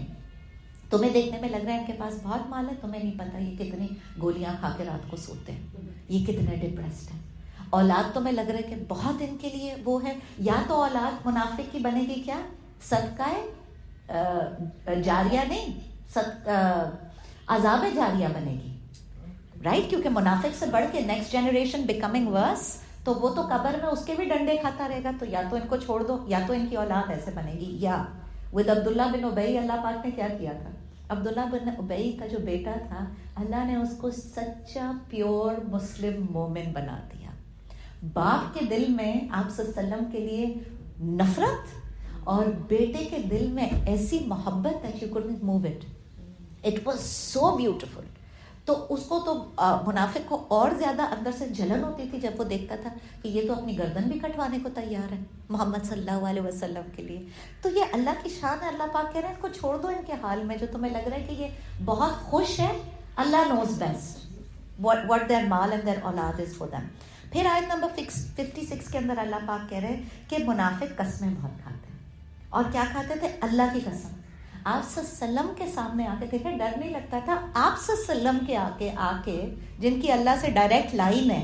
تمہیں دیکھنے میں لگ رہا ہے ان کے پاس بہت مال ہے, تمہیں نہیں پتا یہ کتنی گولیاں کھا کے رات کو سوتے ہیں, یہ کتنے ڈپریسڈ ہیں. اولاد تمہیں لگ رہا ہے کہ بہت ان کے لیے وہ ہے, یا تو اولاد منافق کی بنے گی کیا, صدقہ جاریہ نہیں, عذاب جاریہ بنے گی. رائٹ, کیونکہ منافق سے بڑھ کے نیکسٹ جنریشن بیکمنگ ورس, تو وہ تو قبر میں اس کے بھی ڈنڈے کھاتا رہے گا. تو یا تو ان کو چھوڑ دو, یا تو ان کی اولاد ایسے بنے گی. یا ود عبداللہ بن ابی اللہ پاک نے کیا کیا تھا, عبداللہ بن ابی کا جو بیٹا تھا اللہ نے اس کو سچا پیور مسلم مومن بنا دیا. باپ کے دل میں آپ صلی اللہ علیہ وسلم کے لیے نفرت, اور بیٹے کے دل میں ایسی محبت that you couldn't move it. It was so beautiful. تو اس کو تو منافق کو اور زیادہ اندر سے جلن ہوتی تھی جب وہ دیکھتا تھا کہ یہ تو اپنی گردن بھی کٹوانے کو تیار ہے محمد صلی اللہ علیہ وسلم کے لیے. تو یہ اللہ کی شان ہے. اللہ پاک کہہ رہے ہیں ان کو چھوڑ دو ان کے حال میں, جو تمہیں لگ رہا ہے کہ یہ بہت خوش ہے. اللہ knows best what their mall and their اولاد is for them. پھر آیت نمبر 56 کے اندر اللہ پاک کہہ رہے ہیں کہ منافق قسمیں بہت کھاتے ہیں. اور کیا کھاتے تھے؟ اللہ کی قسم. آپ صلی اللہ علیہ وسلم کے سامنے آ کے دیکھیں, ڈر نہیں لگتا تھا. آپ صلی اللہ علیہ وسلم کے آ کے جن کی اللہ سے ڈائریکٹ لائن ہے,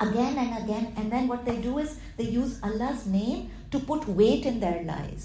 again and again, and then what they do is they use Allah's name to put weight in their lies,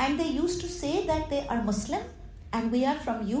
And they used to say that they are Muslim and we are from you.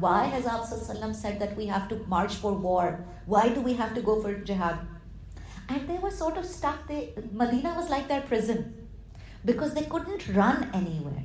Why has Prophet ﷺ said that we have to march for war? Why do we have to go for jihad? And they were sort of stuck. Medina was like their prison because they couldn't run anywhere.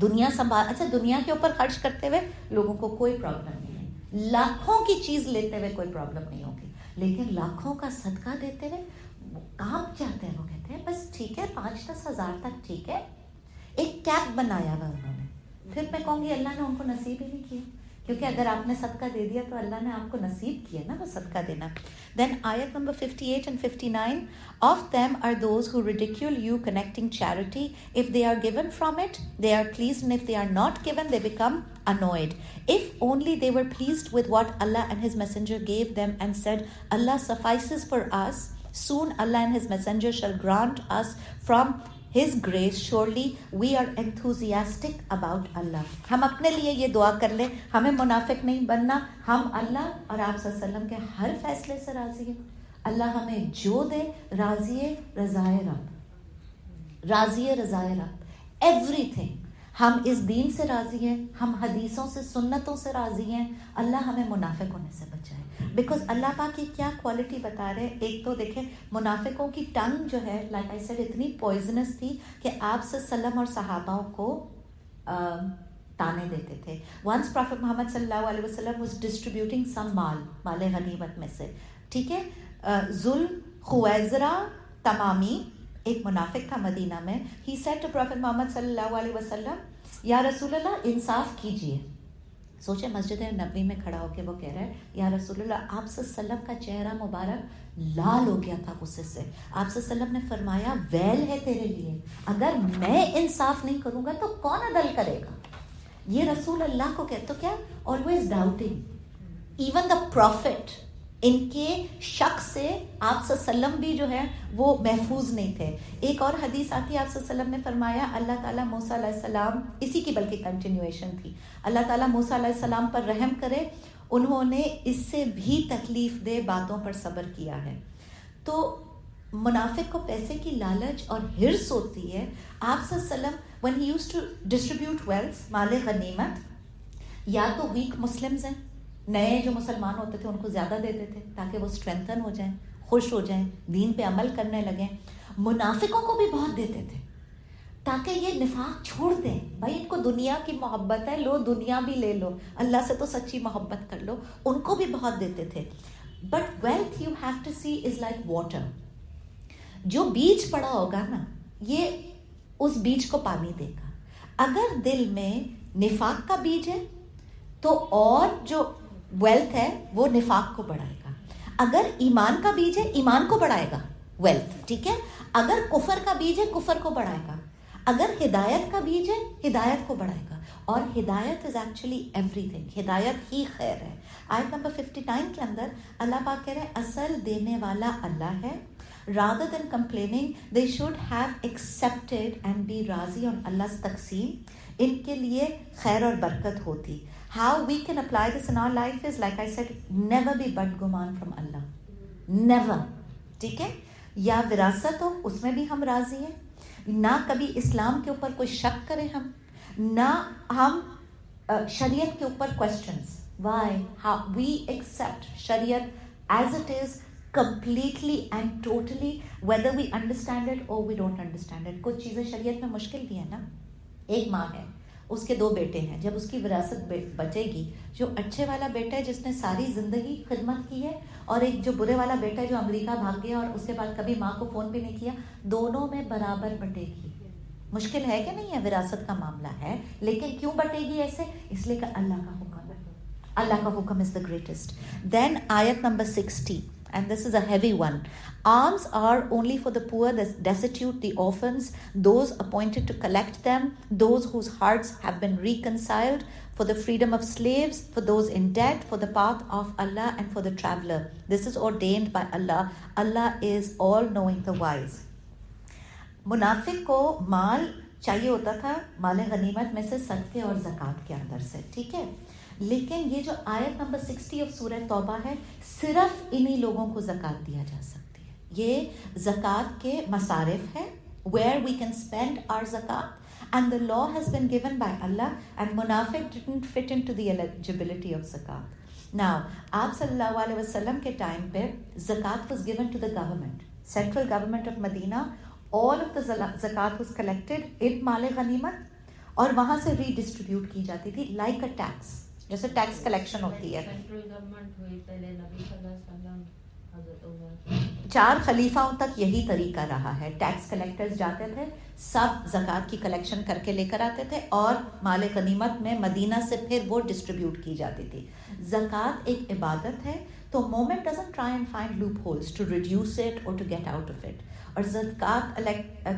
دنیا سنبھال, اچھا دنیا کے اوپر خرچ کرتے ہوئے لوگوں کو کوئی پرابلم نہیں ہے, لاکھوں کی چیز لیتے ہوئے کوئی پرابلم نہیں ہوگی, لیکن لاکھوں کا صدقہ دیتے ہوئے کانپ جاتے ہیں. وہ کہتے ہیں بس ٹھیک ہے 5-10 ہزار تک ٹھیک ہے. ایک کیپ بنایا ہوا انہوں نے. پھر میں کہوں گی اللہ نے ان کو نصیب ہی نہیں کیا, کیونکہ اگر آپ نے صدقہ دے دیا تو اللہ نے آپ کو نصیب کیا نا وہ صدقہ دینا. Then ayat number 58 and 59, of them are those who ridicule you connecting charity. If they are given from it, they are pleased, and if they are not given, they become annoyed. If only they were pleased with what Allah and His Messenger gave them and said, Allah suffices for us. Soon Allah and His Messenger shall grant us from His grace. Surely we are enthusiastic about Allah. ہم اپنے لیے یہ دعا کر لیں, ہمیں منافق نہیں بننا, ہم اللہ اور آپ صلی اللہ علیہ وسلم کے ہر فیصلے سے راضی ہیں. اللہ ہمیں جو دے راضی رضائے رب, راضی رضائے رب, ایوری تھنگ. ہم اس دین سے راضی ہیں, ہم حدیثوں سے سنتوں سے راضی ہیں. اللہ ہمیں منافق ہونے سے بچائے, بیکاز اللہ پاک کی کیا کوالٹی بتا رہے. ایک تو دیکھیں منافقوں کی ٹنگ جو ہے لائک آئی سیڈ اتنی پوائزنس تھی کہ آپ صلی اللہ علیہ وسلم اور صحاباؤں کو تانے دیتے تھے. ونس پروفیٹ محمد صلی اللہ علیہ وسلم واز ڈسٹریبیوٹنگ سم مال غنیمت میں سے, ٹھیک ہے. ذل خویزرہ تمامی ایک منافق تھا مدینہ میں. He said to prophet Muhammad صلی اللہ علیہ وسلم, یا رسول اللہ انصاف کیجیے. سوچے مسجد نبوی میں کھڑا ہو کے وہ کہہ رہا ہے یا رسول اللہ, آپ صلی اللہ علیہ وسلم کا چہرہ مبارک لال ہو گیا تھا غصے سے. آپ صلی اللہ علیہ وسلم نے فرمایا ویل ہے تیرے لیے, اگر میں انصاف نہیں کروں گا تو کون عدل کرے گا. یہ رسول اللہ کو کہتے, تو کیا always doubting. even the prophet, ان کے شک سے آپ صلی اللہ علیہ وسلم بھی جو ہے وہ محفوظ نہیں تھے. ایک اور حدیث آتی ہے, آپ صلی اللہ علیہ وسلم نے فرمایا اللہ تعالیٰ موسیٰ علیہ السلام, اسی کی بلکہ کنٹینیویشن تھی, اللہ تعالیٰ موسیٰ علیہ السلام پر رحم کرے, انہوں نے اس سے بھی تکلیف دہ باتوں پر صبر کیا ہے. تو منافق کو پیسے کی لالچ اور حرص ہوتی ہے. آپ صلی اللہ علیہ وسلم when he used to distribute wealth, مال غنیمت, یا تو ویک مسلمز ہیں, نئے جو مسلمان ہوتے تھے ان کو زیادہ دیتے تھے تاکہ وہ اسٹرینتھن ہو جائیں, خوش ہو جائیں, دین پہ عمل کرنے لگیں. منافقوں کو بھی بہت دیتے تھے تاکہ یہ نفاق چھوڑ دیں. بھائی ان کو دنیا کی محبت ہے, لو دنیا بھی لے لو, اللہ سے تو سچی محبت کر لو. ان کو بھی بہت دیتے تھے. But wealth you have to see is like water. جو بیج پڑا ہوگا نا, یہ اس بیج کو پانی دے گا. اگر دل میں نفاق کا بیج ہے تو اور جو ویلتھ ہے وہ نفاق کو بڑھائے گا. اگر ایمان کا بیج ہے ایمان کو بڑھائے گا ویلتھ, ٹھیک ہے. اگر کفر کا بیج ہے کفر کو بڑھائے گا. اگر ہدایت کا بیج ہے ہدایت کو بڑھائے گا. اور ہدایت از ایکچولی ایوری تھنگ, ہدایت ہی خیر ہے. آیت نمبر 59 کے اندر اللہ پاک کہہ رہے ہیں اصل دینے والا اللہ ہے. rather than complaining they should have accepted and be راضی on Allah's تقسیم, ان کے لیے خیر اور برکت ہوتی. How we can apply this in our life is like I said, never be بدگمان from Allah, never, ٹھیک ہے. یا وراثت ہو اس میں بھی ہم راضی ہیں, نہ کبھی اسلام کے اوپر کوئی شک کریں ہم, نہ ہم شریعت کے اوپر questions. Why? How we accept شریعت as it is completely and totally, whether we understand it or we don't understand it. کچھ چیزیں شریعت میں مشکل بھی ہیں نا. ایک ماں ہے, اس کے 2 بیٹے ہیں, جب اس کی وراثت بچے گی, جو اچھے والا بیٹا ہے جس نے ساری زندگی خدمت کی ہے, اور ایک جو برے والا بیٹا ہے جو امریکہ بھاگ گیا اور اس کے بعد کبھی ماں کو فون بھی نہیں کیا, دونوں میں برابر بٹے گی. مشکل ہے کہ نہیں ہے, وراثت کا معاملہ ہے, لیکن کیوں بٹے گی ایسے؟ اس لیے کہ اللہ کا حکم ہے, اللہ کا حکم is the greatest. Then آیت number 60, and this is a heavy one. Alms are only for the poor, the destitute, the orphans, those appointed to collect them, those whose hearts have been reconciled, for the freedom of slaves, for those in debt, for the path of Allah, and for the traveler. This is ordained by Allah. Allah is all knowing, the wise. منافق کو مال چاہیے ہوتا تھا مال غنیمت میں سے صدقے اور زکوٰۃ کے اندر سے, ٹھیک ہے. لیکن یہ جو آیت نمبر 60 آف سورہ توبہ ہے, صرف انہی لوگوں کو زکوٰۃ دیا جا سکتی ہے. یہ زکوٰۃ کے مصارف ہے, where we can spend our zakat, and the law has been given by Allah, and munafiq didn't fit into the eligibility of zakat. Now, آپ صلی اللہ علیہ وسلم کے ٹائم پہ zakat was given to the government, central government of Medina. All of the zakat was collected in مال غنیمت, اور وہاں سے ری ڈسٹریبیوٹ کی جاتی تھی لائک اے ٹیکس, جیسے ٹیکس کلیکشن ہوتی ہے. سینٹرل گورنمنٹ ہوئی پہلے نبی صلی اللہ علیہ وسلم, حضرت عمر, 4 خلیفاؤں تک یہی طریقہ رہا ہے. ٹیکس کلیکٹرز جاتے تھے, سب زکوٰۃ کی کلیکشن کر کے لے کر آتے تھے, اور مال غنیمت میں مدینہ سے پھر وہ ڈسٹریبیوٹ کی جاتی تھی. زکوٰۃ ایک عبادت ہے, تو moment doesn't try and find loopholes to reduce it اور to get out of it. اور زکوٰۃ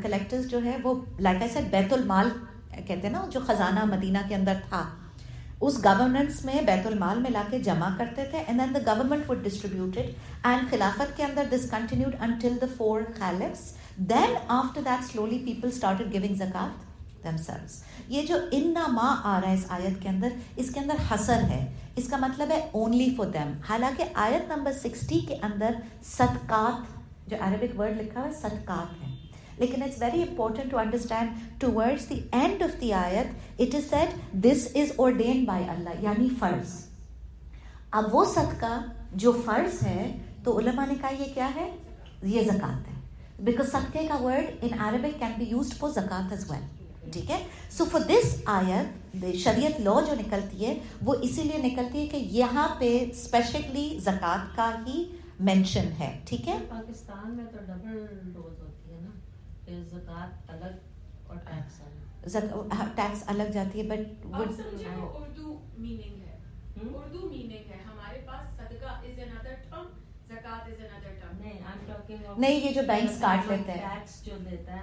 کلیکٹرز جو ہے وہ لائک آئی سیڈ بیت المال کہتے ہیں نا, جو خزانہ مدینہ کے اندر تھا, اس گورننس میں بیت المال میں لا کے جمع کرتے تھے, and then the government would distribute it. And خلافت کے اندر دس کنٹینیوڈ انٹل دا 4 خالفs. Then after that slowly people started giving زکوٰۃ themselves. یہ جو انما آ رہا ہے اس آیت کے اندر, اس کے اندر حصر ہے, اس کا مطلب ہے اونلی فار دیم. حالانکہ آیت نمبر 60 کے اندر صدقات, جو عربک ورڈ لکھا ہوا ہے صدقات ہے, لیکن it's very important to understand towards the end of the آیت it is said this is ordained by Allah, یعنی فرض. اب وہ صدقہ جو فرض ہے, تو علماء نے کہا یہ کیا ہے, یہ زکوٰۃ ہے, بیکاز صدقے کا word in Arabic can be used for زکوٰۃ ایز ویل. ٹھیک ہے, سو فار دس آیت شریعت لا جو نکلتی ہے وہ اسی لیے نکلتی ہے کہ یہاں پہ اسپیشلی زکوٰۃ کا ہی مینشن ہے. ٹھیک ہے, پاکستان میں تو ڈبل ڈوز ہوتی ہے نا, پھر زکوٰۃ الگ اور ٹیکس الگ, ٹیکس الگ جاتی ہے. بٹ اردو میننگ ہے, اردو میننگ ہے ہمارے پاس. صدقہ از another term, زکوٰۃ از another term. نہیں, یہ جو بینکس کاٹ لیتے ہیں, ٹیکس جو لیتا ہے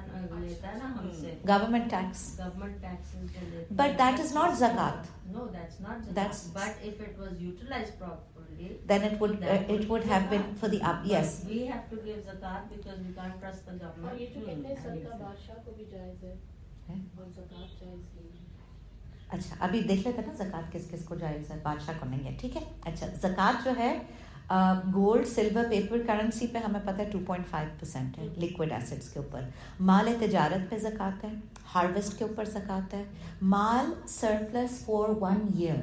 نا ہم سے, گورنمنٹ ٹیکس, گورنمنٹ ٹیکسز جو لیتے ہیں, بٹ دیٹ از ناٹ زکوٰۃ. No, that's not zakat. But if it was utilized properly, then it would have been for the up. Yes. We have to give zakat because we can't trust the government. اور یہ جو کہتے ہیں صدقہ بادشاہ کو بھی جائز ہے اور زکات جائز نہیں. اچھا, ابھی دیکھ لیتے ہیں نا زکات کس کس کو جائز ہے, بادشاہ کو نہیں ہے. ٹھیک ہے, اچھا زکات جو ہے گولڈ, سلور, پیپر کرنسی پہ ہمیں پتہ ہے 2.5% ہے, لیکوڈ ایسڈس کے اوپر. مال تجارت پہ زکات ہے, ہارویسٹ کے اوپر زکات ہے, مال سرپلس فور 1 year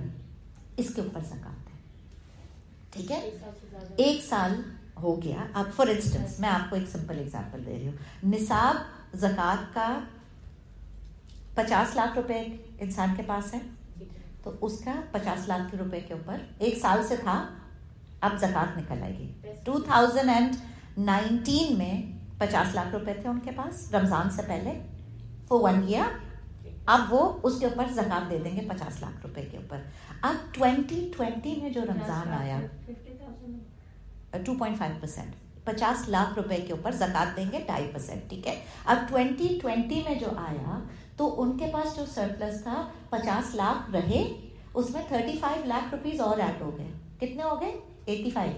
اس کے اوپر زکات ہے. ٹھیک ہے, 1 سال ہو گیا. اب فار انسٹنس میں آپ کو ایک سمپل ایگزامپل دے رہی ہوں. نصاب زکات کا 50 لاکھ روپے انسان کے پاس ہے, تو اس کا 50 لاکھ روپے کے اوپر 1 سال سے تھا, اب زکات نکل آئے گی. 2019 میں 50 لاکھ روپے تھے ان کے پاس رمضان سے پہلے فور 1 year. اب وہ اس کے اوپر زکات دے دیں گے 50 لاکھ روپے کے اوپر. اب 2020 میں جو رمضان آیا 2.5%, 50 لاکھ روپے کے اوپر زکات دیں گے 2.5%. ٹھیک ہے, اب 2020 میں جو آیا تو ان کے پاس جو سرپلس تھا 50 لاکھ رہے, اس میں 35 لاکھ روپیز اور ایڈ ہو گئے. کتنے ہو گئے, 85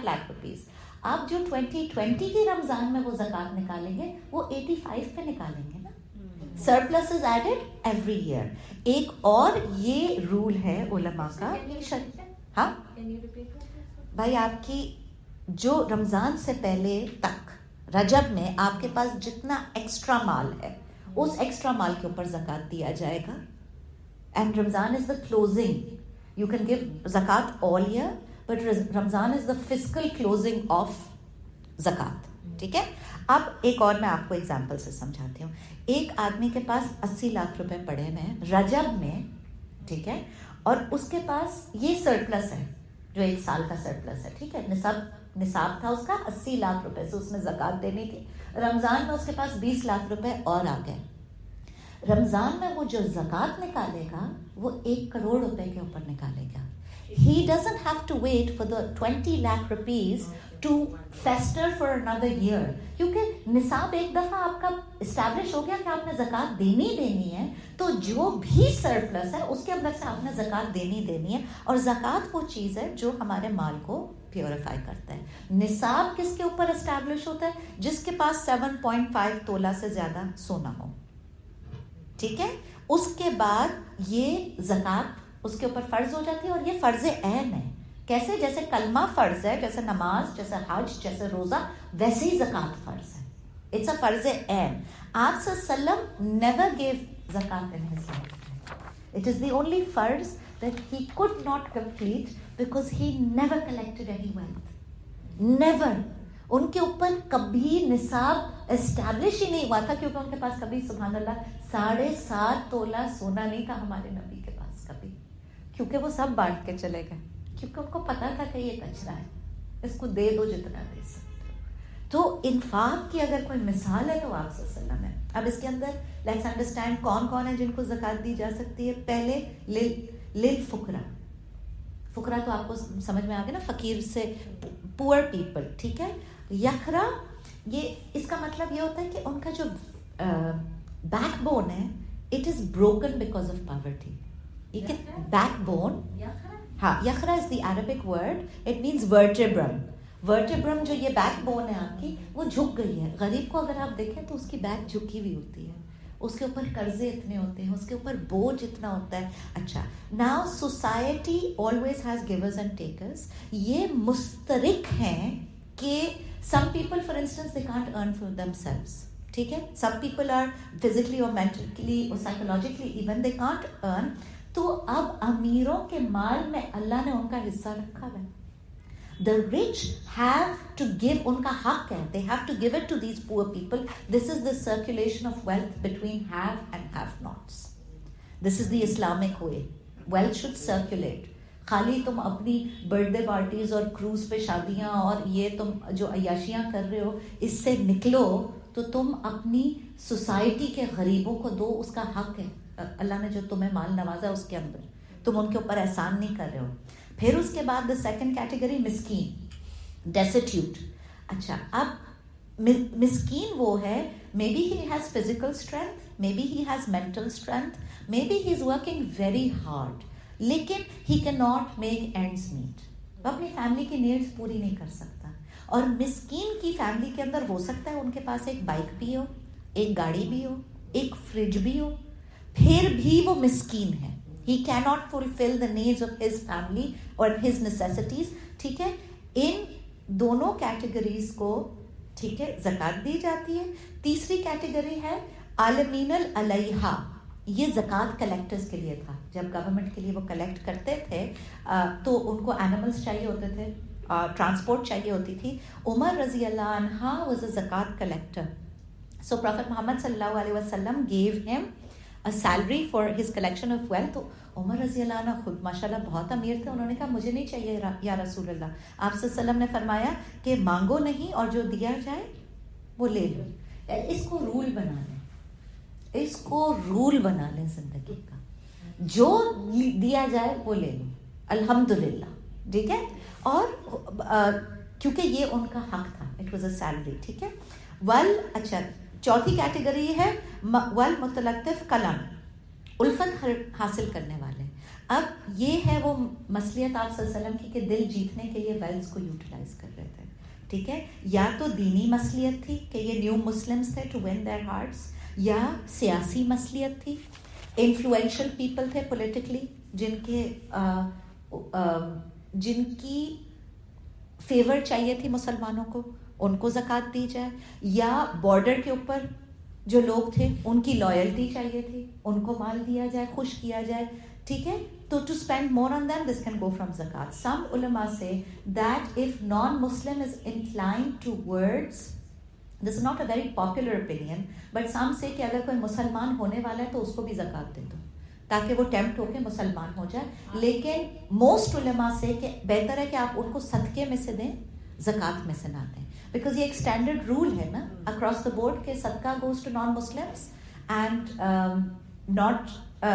لاکھ روپیز. آپ جو 2020 کی رمضان میں وہ زکات نکالیں گے وہ 85 پہ نکالیں گے نا. سرپلس از ایڈڈ ایوری ایئر. ایک اور یہ رول ہے علماء کا. ہاں بھائی, آپ کی جو رمضان سے پہلے تک رجب میں آپ کے پاس جتنا ایکسٹرا مال ہے, اس ایکسٹرا مال کے اوپر زکات دیا جائے گا. And Ramzan is the closing. You can give zakat all year, but Ramzan is the fiscal closing of zakat. ٹھیک ہے, اب ایک اور میں آپ کو ایگزامپل سے سمجھاتی ہوں. ایک آدمی کے پاس 80 لاکھ روپے پڑے ہوئے ہیں رجب میں, ٹھیک ہے, اور اس کے پاس یہ سرپلس ہے جو 1 سال کا سرپلس ہے. ٹھیک ہے, نصاب تھا اس کا 80 لاکھ روپے سے, اس میں زکات دینی تھی. رمضان میں اس کے پاس 20 لاکھ روپے اور آ گئے. رمضان میں وہ جو زکات نکالے گا وہ 1 کروڑ روپے کے اوپر نکالے گا. He doesn't have to wait for the 20 lakh rupees to fester for another year. کیونکہ نصاب ایک دفعہ آپ کا اسٹیبلش ہو گیا کہ آپ نے زکات دینی ہے, تو جو بھی سرپلس ہے اس کے اندر سے آپ نے زکات دینی ہے. اور زکات وہ چیز ہے جو ہمارے مال کو پیوریفائی کرتا ہے. نصاب کس کے اوپر اسٹیبلش ہوتا ہے, جس کے پاس 7.5 تولہ سے زیادہ سونا ہو. ٹھیک ہے, اس کے بعد یہ زکات اس کے اوپر فرض ہو جاتی ہے, اور یہ فرض عین ہے. کیسے, جیسے کلمہ فرض ہے, جیسے نماز, جیسے حج, جیسے روزہ, ویسے ہی زکات فرض ہے. اٹس اے فرض عین. آپ صلی اللہ علیہ وسلم never gave zakat in his life. It is the only فرض that he could not complete because he never collected any wealth. Never. ان کے اوپر کبھی نصاب اسٹیبلش ہی نہیں ہوا تھا کیونکہ ان کے پاس کبھی سبحان اللہ 7.5 تولہ سونا نہیں تھا ہمارے نبی کے پاس کبھی, کیونکہ وہ سب بانٹ کے چلے گئے, کیونکہ ان کو پتا تھا کہ یہ کچرا ہے, اس کو دے دو جتنا دے سکتے ہو. تو انفاق کی اگر کوئی مثال ہے تو آپ صلی اللہ علیہ وسلم ہے. اب اس کے اندر لیٹس انڈرسٹینڈ کون کون ہے جن کو زکوٰۃ دی جا سکتی ہے. پہلے للفقراء, فقراء تو آپ کو سمجھ میں آ گیا نا, فقیر سے پور پیپل, ٹھیک ہے. یخرا, یہ اس کا مطلب یہ ہوتا ہے کہ ان کا جو بیک بون ہے it is broken because of poverty. Backbone, ہاں, یخرا is the Arabic word, it means vertebrum. Vertebrum جو یہ بیک بون ہے آپ کی وہ جھک گئی ہے. غریب کو اگر آپ دیکھیں تو اس کی بیک جھکی ہوئی ہوتی ہے, اس کے اوپر قرضے اتنے ہوتے ہیں, اس کے اوپر بوجھ اتنا ہوتا ہے. اچھا, now society always has givers and takers. یہ مسترک ہیں کہ some people for instance they can't earn for them selves, ٹھیک ہے. سم پیپل آر فزیکلی اور مینٹلی اور سائیکولوجیکلی ایون دے کانٹ ارن. تو اب امیروں کے مال میں اللہ نے ان کا حصہ رکھا ہے. The rich have to give, ان کا حق ہے, they have to give it to these poor people. This is the circulation of wealth between have and have-nots. This is the Islamic way. Wealth should circulate. خالی تم اپنی birth day parties اور cruise پہ شادیاں اور یہ تم جو عیاشیاں کر رہے ہو اس سے نکلو, تو تم اپنی سوسائٹی کے غریبوں کو دو, اس کا حق ہے. اللہ نے جو تمہیں مال نوازا اس کے اندر تم ان کے اوپر احسان نہیں کر رہے ہو. پھر اس کے بعد دا سیکنڈ کیٹیگری مسکین, ڈیسٹیوٹ. اچھا, اب مسکین وہ ہے maybe he has physical strength, maybe he has mental strength, maybe he is working very hard, لیکن he can not make ends meet. وہ اپنی فیملی کی نیڈس پوری نہیں کر سکتا. اور مسکین کی فیملی کے اندر ہو سکتا ہے ان کے پاس ایک بائک بھی ہو, ایک گاڑی بھی ہو, ایک فریج بھی ہو, پھر بھی وہ مسکین ہے. He cannot fulfill the needs of his family or his necessities. ٹھیک ہے, ان دونوں کیٹیگریز کو, ٹھیک ہے, زکوٰۃ دی جاتی ہے. تیسری کیٹیگری ہے عالمین علیہا. یہ زکوٰۃ کلیکٹرز کے لیے تھا. جب گورنمنٹ کے لیے وہ کلیکٹ کرتے تھے تو ان کو اینیملس چاہیے ہوتے تھے, ٹرانسپورٹ چاہیے ہوتی تھی. عمر رضی اللہ عنہ واز اے زکوٰۃ کلیکٹر. سو پروفیٹ محمد صلی اللہ علیہ وسلم gave him a salary for his collection of wealth. تو عمر رضی اللہ عنہ خود ماشاءاللہ بہت امیر تھے. انہوں نے کہا مجھے نہیں چاہیے یا رسول اللہ. آپ صلی اللہ علیہ وسلم نے فرمایا کہ مانگو نہیں اور جو دیا جائے وہ لے لو. اس کو رول بنا لیں, اس کو رول بنا لیں زندگی کا, جو دیا جائے وہ لے لو الحمدللہ, ٹھیک ہے. اور کیونکہ یہ ان کا حق تھا, اٹ واز اے سیلری, ٹھیک ہے. اچھا, چوتھی کیٹیگری ہے والمتلطف کلام, الفت حاصل کرنے والے. اب یہ ہے وہ مصلیحت آپ صلی اللہ علیہ وسلم کی کہ دل جیتنے کے لیے ویلز کو یوٹیلائز کر رہے تھے, ٹھیک ہے. یا تو دینی مصلیحت تھی کہ یہ نیو مسلمس تھے ٹو ون دیئر ہارٹس, یا سیاسی مصلیحت تھی, انفلوئنشل پیپل تھے پولیٹیکلی جن کی فیور چاہیے تھی مسلمانوں کو, ان کو زکوٰۃ دی جائے. یا بارڈر کے اوپر جو لوگ تھے ان کی لائلٹی چاہیے تھی, ان کو مال دیا جائے, خوش کیا جائے, ٹھیک ہے. تو to spend more on them this can go from زکوٰۃ. سم علماء سے that if non Muslim is inclined towards, this is not a very popular opinion, but some سے کہ اگر کوئی مسلمان ہونے والا ہے تو اس کو بھی زکوٰۃ دے دو تاکہ وہ ٹیمپٹ ہو کے مسلمان ہو جائے. لیکن موسٹ علماء سے کہ بہتر ہے کہ آپ ان کو صدقے میں سے دیں, زکوٰۃ میں سے نہ دیں, بیکاز یہ ایک اسٹینڈرڈ رول ہے نا اکراس دا بورڈ کہ صدقہ goes to non Muslims and not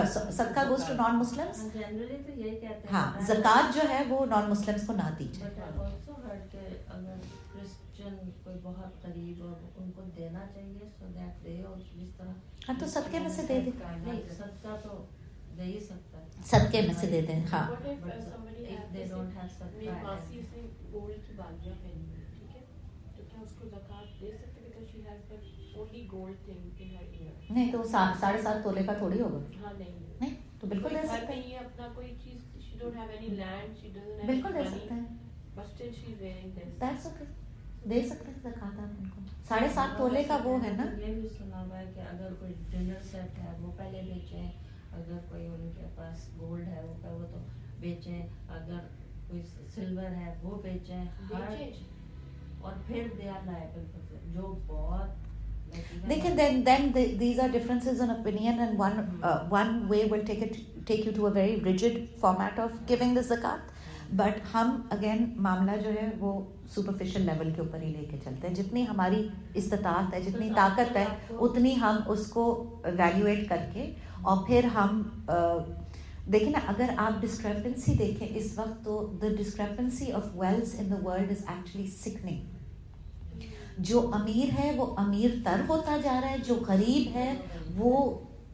صدقہ گوز ٹو نان مسلمس. ہاں, زکوٰۃ جو ہے وہ نان مسلمس کو نہ دی جائے. کوئی بہت قریب اور ان کو دینا چاہیے سو دیٹ دے, اور جس طرح ہاں تو صدقے میں سے دے دیں, صدقہ تو دے ہی سکتا ہے, صدقے میں سے دے دیں. ہاں, گولڈ کی بالیاں پہنی ہوئی, ٹھیک ہے, تو کیا اس کو زکوٰۃ دے سکتے because she has that only gold thing in her year? نہیں تو 7.5 تولے کا تھوڑی ہوگا. ہاں, نہیں تو بالکل دے سکتے ہیں. یہ اپنا کوئی چیز, she don't have any land, she doesn't have, بالکل دے سکتے ہیں, but still she is wearing this, that's okay, دے سکتے ہیں زکوٰۃ آپ ان کو. 7.5 تولے کا وہ ہے نا. یہ بھی سنا ہوا ہے کہ اگر کوئی ڈنر سیٹ ہے وہ پہلے بیچیں, اگر کوئی ان کے پاس گولڈ ہے وہ تو بیچیں, اگر کوئی سلور ہے وہ بیچیں, اور پھر دے آر لائبل. جو بہت دیکھیں then these are differences in opinion, and one way will take you to a very rigid format of giving the zakat, but ہم again معاملہ جو ہے وہ superficial level کے اوپر ہی لے کے چلتے ہیں. جتنی ہماری استطاعت ہے, جتنی طاقت ہے, اتنی ہم اس کو evaluate کر کے, اور پھر ہم دیکھیں نا, اگر آپ ڈسکرپنسی دیکھیں اس وقت, تو the discrepancy of wealth in the world is actually sickening. جو امیر ہے وہ امیر تر ہوتا جا رہا ہے, جو غریب ہے وہ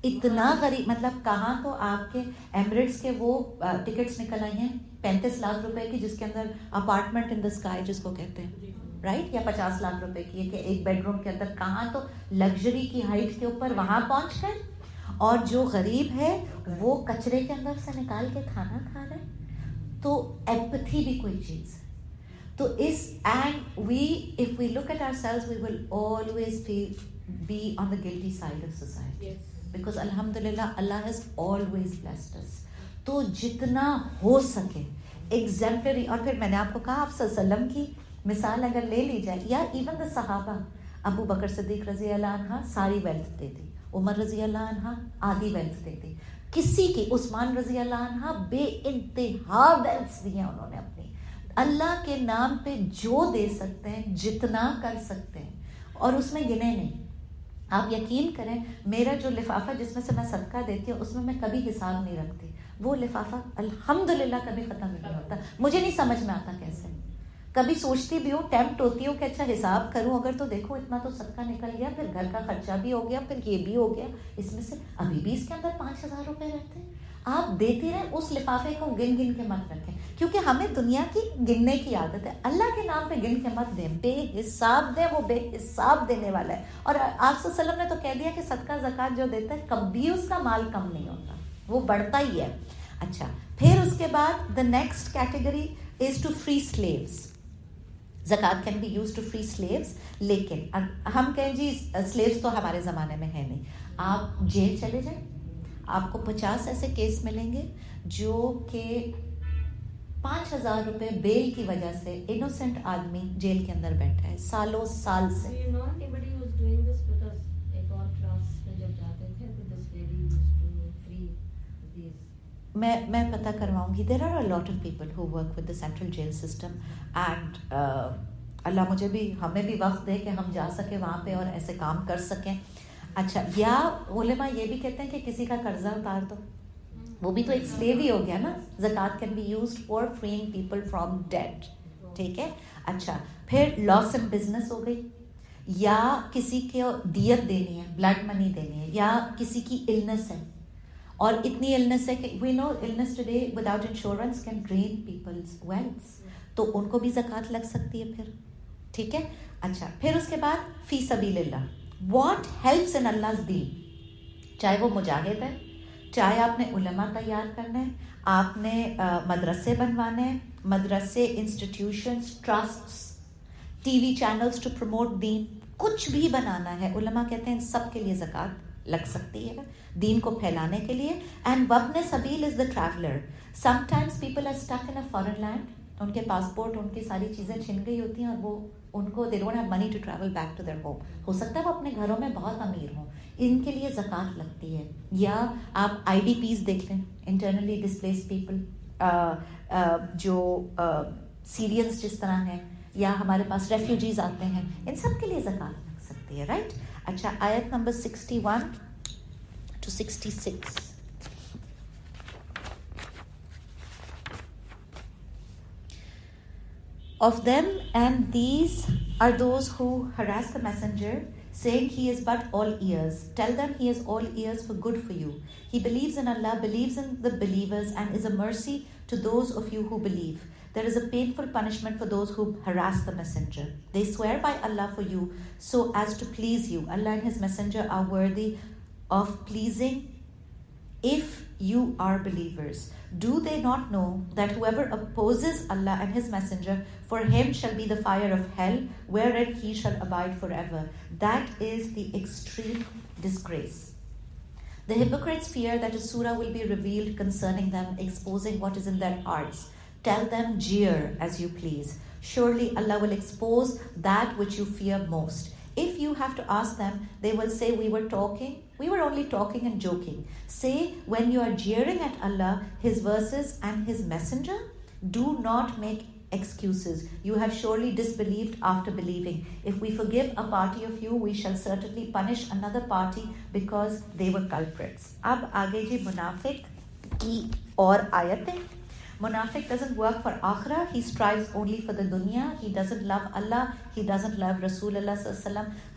اتنا غریب, مطلب کہاں تو آپ کے ایمریٹس کے وہ ٹکٹس نکل آئی ہیں 35 لاکھ روپے کی, جس کے اندر اپارٹمنٹ ان دا اسکائی جس کو کہتے ہیں, رائٹ, یا 50 لاکھ روپے کی, کہ ایک بیڈ روم کے اندر, کہاں تو لگژری کی ہائٹ کے اوپر وہاں پہنچ گئے, اور جو غریب ہے وہ کچرے کے اندر سے نکال کے کھانا کھا رہے ہیں. تو ایمپتھی بھی کوئی چیز ہے. تو اس, and if we look at ourselves, we will always be on the guilty side of society. Yes. Because alhamdulillah, Allah has always blessed us. تو جتنا ہو سکے exemplary, اور پھر میں نے آپ کو کہا, آپ صلی اللہ علیہ وسلم کی مثال اگر لے لی جائے, یا ایون دا صحابہ, ابو بکر صدیق رضی اللہ عنہ ساری ویلتھ دیتی, عمر رضی اللہ عنہ آدھی ویلتھ دیتی, کسی کی, عثمان رضی اللہ عنہ بے انتہا ویلتھ دی ہیں انہوں نے اپنی, اللہ کے نام پہ جو دے سکتے ہیں, جتنا کر سکتے ہیں, اور اس میں گنے نہیں. آپ یقین کریں, میرا جو لفافہ جس میں سے میں صدقہ دیتی ہوں, اس میں میں کبھی حساب نہیں رکھتی. وہ لفافہ الحمدللہ کبھی ختم نہیں ہوتا. مجھے نہیں سمجھ میں آتا کیسے. کبھی سوچتی بھی ہوں, ٹیمپٹ ہوتی ہوں کہ اچھا حساب کروں, اگر تو دیکھو اتنا تو صدقہ نکل گیا, پھر گھر کا خرچہ بھی ہو گیا, پھر یہ بھی ہو گیا, اس میں سے ابھی بھی اس کے اندر 5,000 روپے رہتے ہیں. آپ دیتی رہیں, اس لفافے کو گن گن کے مت رکھیں, کیونکہ ہمیں دنیا کی گننے کی عادت ہے. اللہ کے نام پہ گن کے مت دیں, بے حساب دیں, وہ بے حساب دینے والا ہے. اور آپ صلی اللہ علیہ وسلم نے تو کہہ دیا کہ صدقہ زکوٰۃ جو دیتا ہے کبھی اس کا مال کم نہیں ہوتا, وہ بڑھتا ہی ہے. اچھا, پھر اس کے بعد the next category is to free slaves. زکوٰۃ can be used to free slaves. لیکن ہم کہیں جی slaves تو ہمارے زمانے میں ہے نہیں. آپ جیل چلے جائیں, آپ کو 50 ایسے کیس ملیں گے جو کہ 5,000 روپے بیل کی وجہ سے انوسینٹ آدمی جیل کے اندر بیٹھا ہے سالوں سال سے. میں پتہ کرواؤں گی. There are a lot of people who work with the central jail system, and Allah مجھے بھی, ہمیں بھی وقت دے کہ ہم جا سکیں وہاں پہ اور ایسے کام کر سکیں. اچھا, یا علماء یہ بھی کہتے ہیں کہ کسی کا قرضہ اتار دو, وہ بھی تو ایک سلیو ہی ہو گیا نا. زکوٰۃ can be used for freeing people from debt. ٹھیک ہے. اچھا, پھر لاس ان بزنس ہو گئی, یا کسی کو دیت دینی ہے, بلڈ منی دینی ہے, یا کسی کی النس ہے, اور اتنی النس ہے کہ we know illness today without insurance can drain people's wealth, تو ان کو بھی زکوٰۃ لگ سکتی ہے پھر. ٹھیک ہے. اچھا, پھر اس کے بعد فی سبیل اللہ, واٹ ہیلپس ان اللہ's دین, چاہے وہ مجاہد ہے, چاہے آپ نے علماء تیار کرنے ہیں, آپ نے مدرسے بنوانے ہیں, مدرسے, institutions, trusts, T V channels to promote دین, کچھ بھی بنانا ہے, علماء کہتے ہیں ان سب کے لیے زکوٰۃ لگ سکتی ہے دین کو پھیلانے کے لیے. اینڈ وابن سبیل is the traveller. Sometimes people are stuck in a foreign land, ان کے پاسپورٹ, ان کی ساری چیزیں چھن گئی ہوتی ہیں, اور وہ ان کو they don't have money to travel back to their home. ہو سکتا ہے وہ اپنے گھروں میں بہت امیر ہوں, ان کے لیے زکوٰۃ لگتی ہے. یا آپ IDPs دیکھ لیں, انٹرنلی ڈسپلیس پیپل, جو سیرینز جس طرح ہیں, یا ہمارے پاس ریفیوجیز آتے ہیں, ان سب کے لیے زکوٰۃ لگ سکتی ہے. رائٹ. اچھا, آیت number 61 to 66. Of them, and these are those who harass the messenger, saying he is but all ears. Tell them he is all ears for good for you. He believes in Allah, believes in the believers, and is a mercy to those of you who believe. There is a painful punishment for those who harass the messenger. They swear by Allah for you, so as to please you. Allah and his messenger are worthy of pleasing if you are believers. Do they not know that whoever opposes Allah and his messenger, for him shall be the fire of hell, wherein he shall abide forever. That is the extreme disgrace. The hypocrites fear that a surah will be revealed concerning them, exposing what is in their hearts. Tell them, jeer as you please. Surely Allah will expose that which you fear most. If you have to ask them, they will say, we were only talking and joking. Say, when you are jeering at Allah, His verses and His messenger, do not make excuses. You have surely disbelieved after believing. If we forgive a party of you, we shall certainly punish another party because they were culprits. Ab aage ji munafiq ki aur ayatein. Munafiq doesn't work for akhirah, he strives only for the dunya, he doesn't love Allah, he doesn't love Rasulullah sallallahu alaihi wasallam.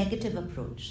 negative approach.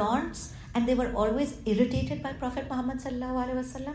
taunts, and they were always irritated by Prophet Muhammad sallallahu alaihi wasallam.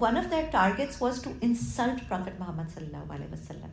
one of their targets was to insult Prophet Muhammad sallallahu alaihi wasallam.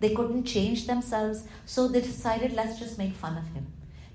They couldn't change themselves, so they decided let's just make fun of him.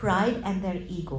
pride and their ego.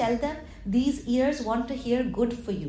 tell them these ears want to hear good for you.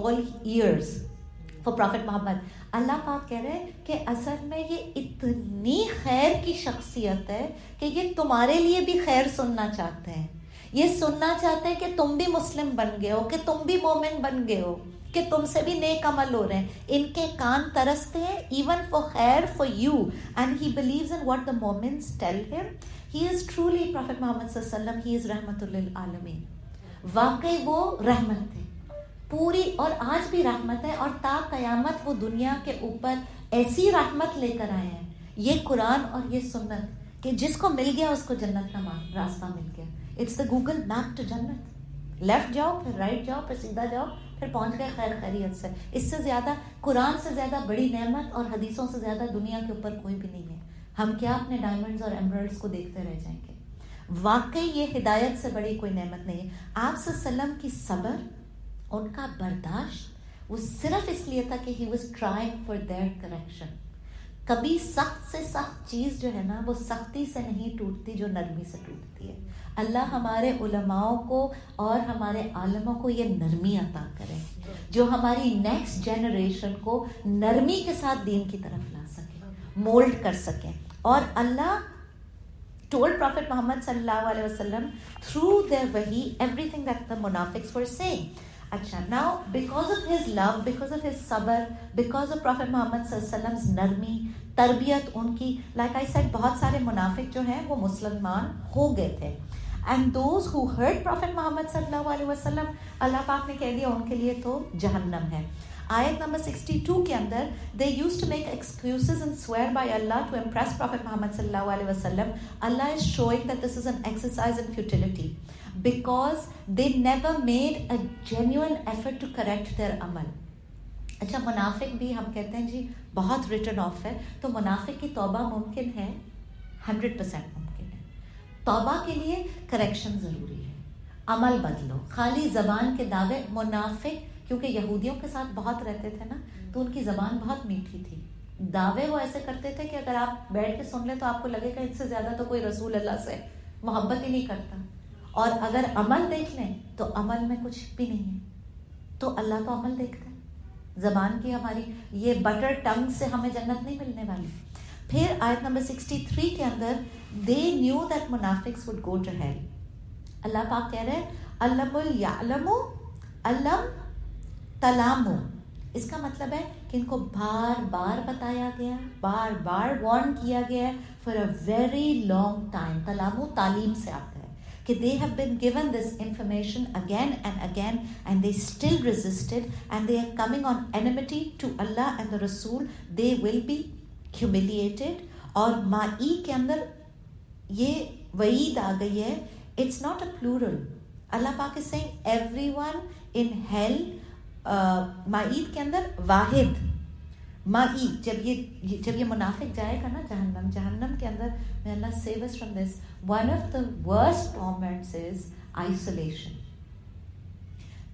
all ears, for Prophet Muhammad. اللہ پاک کہہ رہے ہیں کہ اصل میں یہ اتنی خیر کی شخصیت ہے کہ یہ تمہارے لیے بھی خیر سننا چاہتے ہیں. یہ سننا چاہتے ہیں کہ تم بھی مسلم بن گئے ہو, کہ تم بھی مومن بن گئے ہو, کہ تم سے بھی نیک عمل ہو رہے ہیں. ان کے کان ترستے ہیں even for خیر for you, and he believes in what the Mormons tell him. He is truly Prophet Muhammad صلی اللہ علیہ وسلم, he is رحمت للعالمین. واقعی وہ رحمت تھے پوری, اور آج بھی رحمت ہے, اور تا قیامت وہ دنیا کے اوپر ایسی رحمت لے کر آئے ہیں. یہ قرآن اور یہ سنت کہ جس کو مل گیا اس کو جنت کا راستہ مل گیا. It's the Google map to جنت. لیفٹ جاؤ, پھر رائٹ جاؤ, پھر سیدھا جاؤ, پھر پہنچ گئے خیر خیریت سے. اس سے زیادہ قرآن سے زیادہ بڑی نعمت اور حدیثوں سے زیادہ دنیا کے اوپر کوئی بھی نہیں ہے. ہم کیا اپنے ڈائمنڈز اور ایمرلڈز کو دیکھتے رہ جائیں گے؟ واقعی یہ ہدایت سے بڑی کوئی نعمت نہیں ہے. آپ صلی اللہ علیہ وسلم کی صبر, ان کا برداشت, وہ صرف اس لیے تھا کہ he was trying for their correction. کبھی سخت سے سخت چیز جو ہے نا وہ سختی سے نہیں ٹوٹتی جو نرمی سے ٹوٹتی ہے. اللہ ہمارے علماؤں کو اور ہمارے عالموں کو یہ نرمی عطا کرے جو ہماری نیکسٹ جنریشن کو نرمی کے ساتھ دین کی طرف لا سکے, مولڈ کر سکیں. اور اللہ told Prophet Muhammad sallallahu alaihi wasallam through their wahi everything that the munafiqs were saying. Acha, now because of his love, because of his sabr, because of Prophet Muhammad sallallahu alaihi wasallam's narmi, tarbiyat unki, like I said, bahut sare munafiq jo hain wo musliman ho gaye the. And those who heard Prophet Muhammad sallallahu alaihi wasallam, Allah Paak ne keh diya unke liye to jahannam hai. آیت number 62 کے اندر they used to make excuses and swear by Allah to impress Prophet Muhammad sallallahu alaihi wasallam. Allah is showing that this is an exercise in futility because they never made a genuine effort to correct their amal. اچھا, منافق بھی ہم کہتے ہیں جی بہت return of ہے, تو منافق کی توبہ ممکن ہے, 100% ممکن ہے. توبہ کے لیے کریکشن ضروری ہے, عمل بدلو. خالی زبان کے دعوے, منافق کیونکہ یہودیوں کے ساتھ بہت رہتے تھے نا, تو ان کی زبان بہت میٹھی تھی. دعوے وہ ایسے کرتے تھے کہ اگر آپ بیٹھ کے سن لیں تو آپ کو لگے کہ ان سے زیادہ تو کوئی رسول اللہ سے محبت ہی نہیں کرتا. اور اگر عمل دیکھ لیں تو عمل میں کچھ بھی نہیں ہے. تو اللہ تو عمل دیکھتا ہے. زبان کی ہماری یہ بٹر ٹنگ سے ہمیں جنت نہیں ملنے والی. پھر آیت نمبر 63 کے اندر they knew that munafiqs would go to hell. اللہ پاک کہہ رہے ہیں علم یعلم علم تلامو. اس کا مطلب ہے کہ ان کو بار بار بتایا گیا, بار بار وارن کیا گیا for a very long time. تلامو تعلیم سے آتا ہے کہ they have been given this information again and again and they still resisted and they are coming on enmity to Allah and the Rasul. They will be humiliated. اور مائی کے اندر یہ وعید آ گئی ہے, it's not a plural. اللہ پاک is saying everyone in hell. Moeed کے اندر واحد معید, جب یہ منافق جائے گا نا جہنم کے اندر, may Allah save us from this. One of the worst torments is isolation.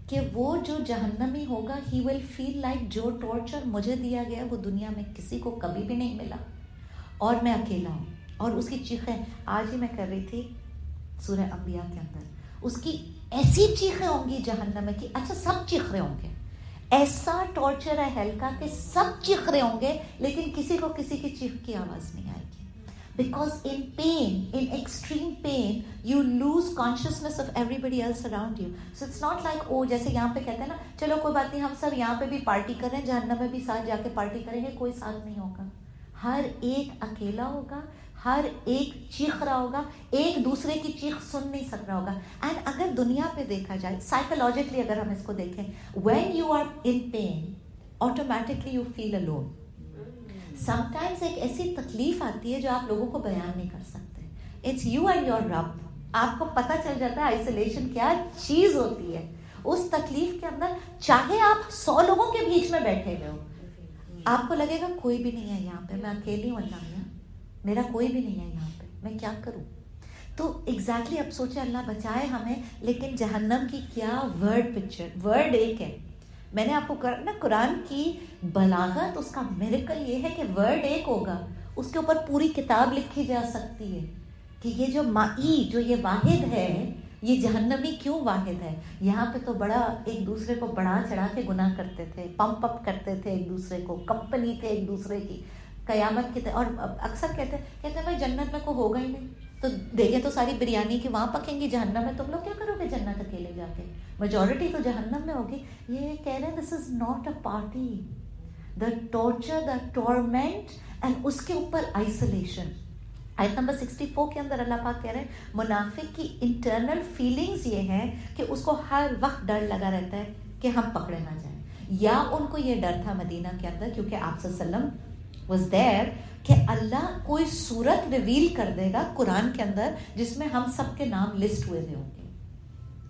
کہ وہ جو جہنمی ہوگا he will feel like جو ٹارچر مجھے دیا گیا وہ دنیا میں کسی کو کبھی بھی نہیں ملا اور میں اکیلا ہوں. اور اس کی چیخیں آج ہی میں کر رہی تھی سورہ انبیاء کے اندر, اس کی ایسی چیخیں ہوں گی جہنم میں کہ اچھا سب چیخ رہے ہوں گے, ایسا ٹارچر ہے ہیل کا کہ سب چیخ رہے ہوں گے لیکن کسی کو کسی کی چیخ کی آواز نہیں آئے گی. Because in pain, in extreme pain, you lose consciousness of everybody else around you. So it's not like oh جیسے یہاں پہ کہتے ہیں نا چلو کوئی بات نہیں ہم سب یہاں پہ بھی پارٹی کر رہے ہیں, جہنم میں بھی ساتھ جا کے پارٹی کریں گے. کوئی ساتھ نہیں ہوگا, ہر ایک اکیلا ہوگا, ہر ایک چیخ رہا ہوگا, ایک دوسرے کی چیخ سن نہیں سک رہا ہوگا. اینڈ اگر دنیا پہ دیکھا جائے سائیکولوجیکلی اگر ہم اس کو دیکھیں, when you are in pain automatically you feel alone. Sometimes ایک ایسی تکلیف آتی ہے جو آپ لوگوں کو بیان نہیں کر سکتے. اٹس یو اینڈ یور رب. آپ کو پتہ چل جاتا ہے آئسولیشن کیا چیز ہوتی ہے. اس تکلیف کے اندر چاہے آپ 100 لوگوں کے بیچ میں بیٹھے ہوئے ہو, آپ کو لگے گا کوئی بھی نہیں ہے یہاں پہ, میں اکیلی ہوں, اللہ میں میرا کوئی بھی نہیں ہے یہاں پہ, میں کیا کروں. تو ایگزیکٹلی اب سوچے اللہ بچائے ہمیں. لیکن جہنم کی کیا ورڈ پکچر, ورڈ ایک ہے. میں نے آپ کو کہا نا قرآن کی بلاغت, اس کا میریکل یہ ہے کہ ورڈ ایک ہوگا, اس کے اوپر پوری کتاب لکھی جا سکتی ہے کہ یہ جو مائی جو یہ واحد ہے یہ جہنمی کیوں واحد ہے؟ یہاں پہ تو بڑا ایک دوسرے کو بڑھا چڑھا کے گناہ کرتے تھے، پمپ اپ کرتے تھے ایک دوسرے کو، کمپنی تھے ایک دوسرے کی، قیامت کی اور اکثر کہتے ہیں بھائی جنت میں کوئی ہوگا ہی نہیں، تو دیکھیں تو ساری بریانی کی وہاں پکیں گی، جہنم میں تم لوگ کیا کرو گے جنت اکیلے جا کے؟ میجورٹی تو جہنم میں ہوگی. یہ کہہ رہے ہیں this is not a party, the torture, the torment and اس کے اوپر آئسولیشن. آیت نمبر 64 کے اندر اللہ پاک کہہ رہے ہیں منافق کی انٹرنل فیلنگز یہ ہیں کہ اس کو ہر وقت ڈر لگا رہتا ہے کہ ہم پکڑے نہ جائیں. یا ان کو یہ ڈر تھا مدینہ کے اندر کیونکہ آپ صلی اللہ علیہ وسلم واز دیئر کہ اللہ کوئی صورت ریویل کر دے گا قرآن کے اندر جس میں ہم سب کے نام لسٹ ہوئے ہوں گے.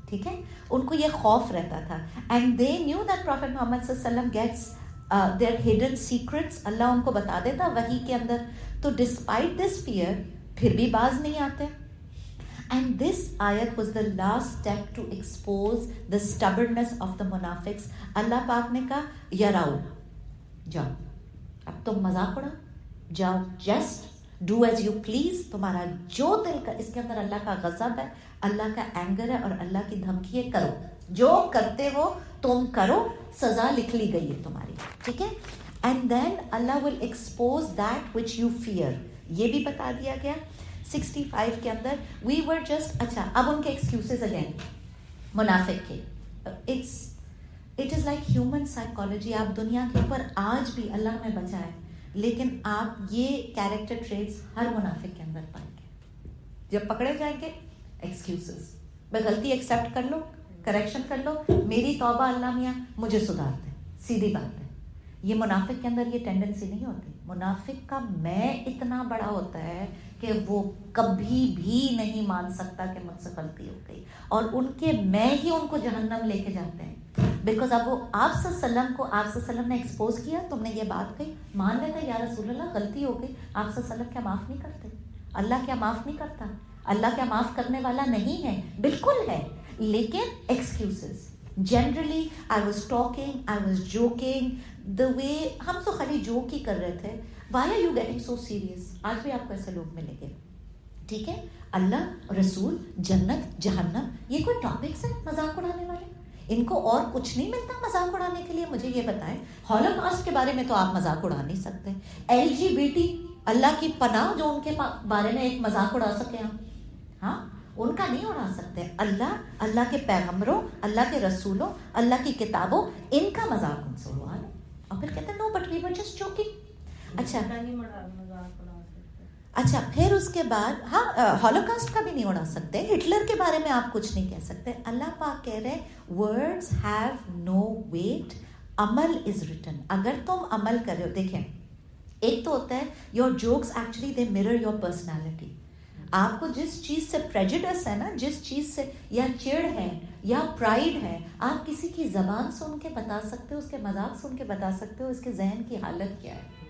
ٹھیک ہے، ان کو یہ خوف رہتا تھا. And they knew that prophet Muhammad صلی اللہ علیہ وسلم گیٹس their hidden secrets، اللہ ان کو بتا دیتا وحی کے اندر. تو despite this fear پھر بھی باز نہیں آتے. And this ayat was the last step to expose the stubbornness of the munafiqs. اللہ پاک نے کہا یراؤ جاؤ، اب تم مذاق اڑا جاؤ، just do as you please، تمہارا جو دل کا. اس کے اندر اللہ کا غضب ہے، اللہ کا اینگر ہے اور اللہ کی دھمکی ہے کرو جو کرتے ہو تم کرو، سزا لکھ لی گئی ہے تمہاری. ٹھیک ہے. And then Allah will expose that which you fear, یہ بھی بتا دیا گیا 65 کے اندر. وی ور جسٹ اچھا اب ان کے ایکسکیوزز اگین منافق کے. It is like human psychology. آپ دنیا کے اوپر آج بھی اللہ میں بچائے لیکن آپ یہ کیریکٹر ٹریٹس ہر منافق کے اندر پائیں گے. جب پکڑے جائیں گے ایکسکیوزز، میں غلطی ایکسیپٹ کر لو، کریکشن کر لو، میری توبہ اللہ میاں مجھے سدھار دے، سیدھی بات ہے. یہ منافق کے اندر یہ ٹینڈنسی نہیں ہوتی. منافق کا میں اتنا بڑا ہوتا ہے کہ وہ کبھی بھی نہیں مان سکتا کہ مجھ سے غلطی ہو گئی، اور ان کے میں ہی ان کو جہنم لے کے جاتے ہیں. بیکاز اب وہ آپ صلی اللہ علیہ وسلم کو آپ صلی اللہ علیہ وسلم نے ایکسپوز کیا، تم نے یہ بات کہی، مان لیتے یا رسول اللہ غلطی ہو گئی. آپ صلی اللہ علیہ وسلم کیا معاف نہیں کرتے؟ اللہ کیا معاف نہیں کرتا؟ اللہ کیا معاف کرنے والا نہیں ہے؟ بالکل ہے. لیکن excuses generally I was talking, I was joking, the way ہم تو خالی جوک ہی کر رہے تھے. Why are you getting so serious؟ آج بھی آپ کو ایسے لوگ ملیں گے. ٹھیک ہے، اللہ، رسول، جنت، جہنم، یہ کوئی ٹاپکس ہیں مذاق اڑانے والے؟ ان کو اور کچھ نہیں ملتا مذاق اڑانے کے لیے؟ مجھے یہ بتائیں. ہولوکاسٹ کے بارے میں تو آپ مذاق اڑا نہیں سکتے. LGBT اللہ کی پناہ جو ان کے بارے میں ایک مذاق اڑا سکے ہم، ہاں ان کا نہیں اڑا سکتے. اللہ کے پیغمبروں، اللہ کے رسولوں، اللہ کی کتابوں، ان کا مذاق ان سے اڑا لیں. اور پھر کہتے ہیں no but we were just joking. اچھا پھر اس کے بعد ہاں ہولوکاسٹ کا بھی نہیں اڑا سکتے، ہٹلر کے بارے میں آپ کچھ نہیں کہہ سکتے. اللہ پاک کہہ رہے words have no weight، عمل از written. اگر تم عمل کر رہے ہو، دیکھیں ایک تو ہوتا ہے your jokes actually they mirror your personality. آپ کو جس چیز سے پریجوڈس ہے نا، جس چیز سے یا چڑ ہے یا پرائڈ ہے، آپ کسی کی زبان سن کے بتا سکتے ہو، اس کے مذاق سن کے بتا سکتے ہو اس کے ذہن کی حالت کیا ہے.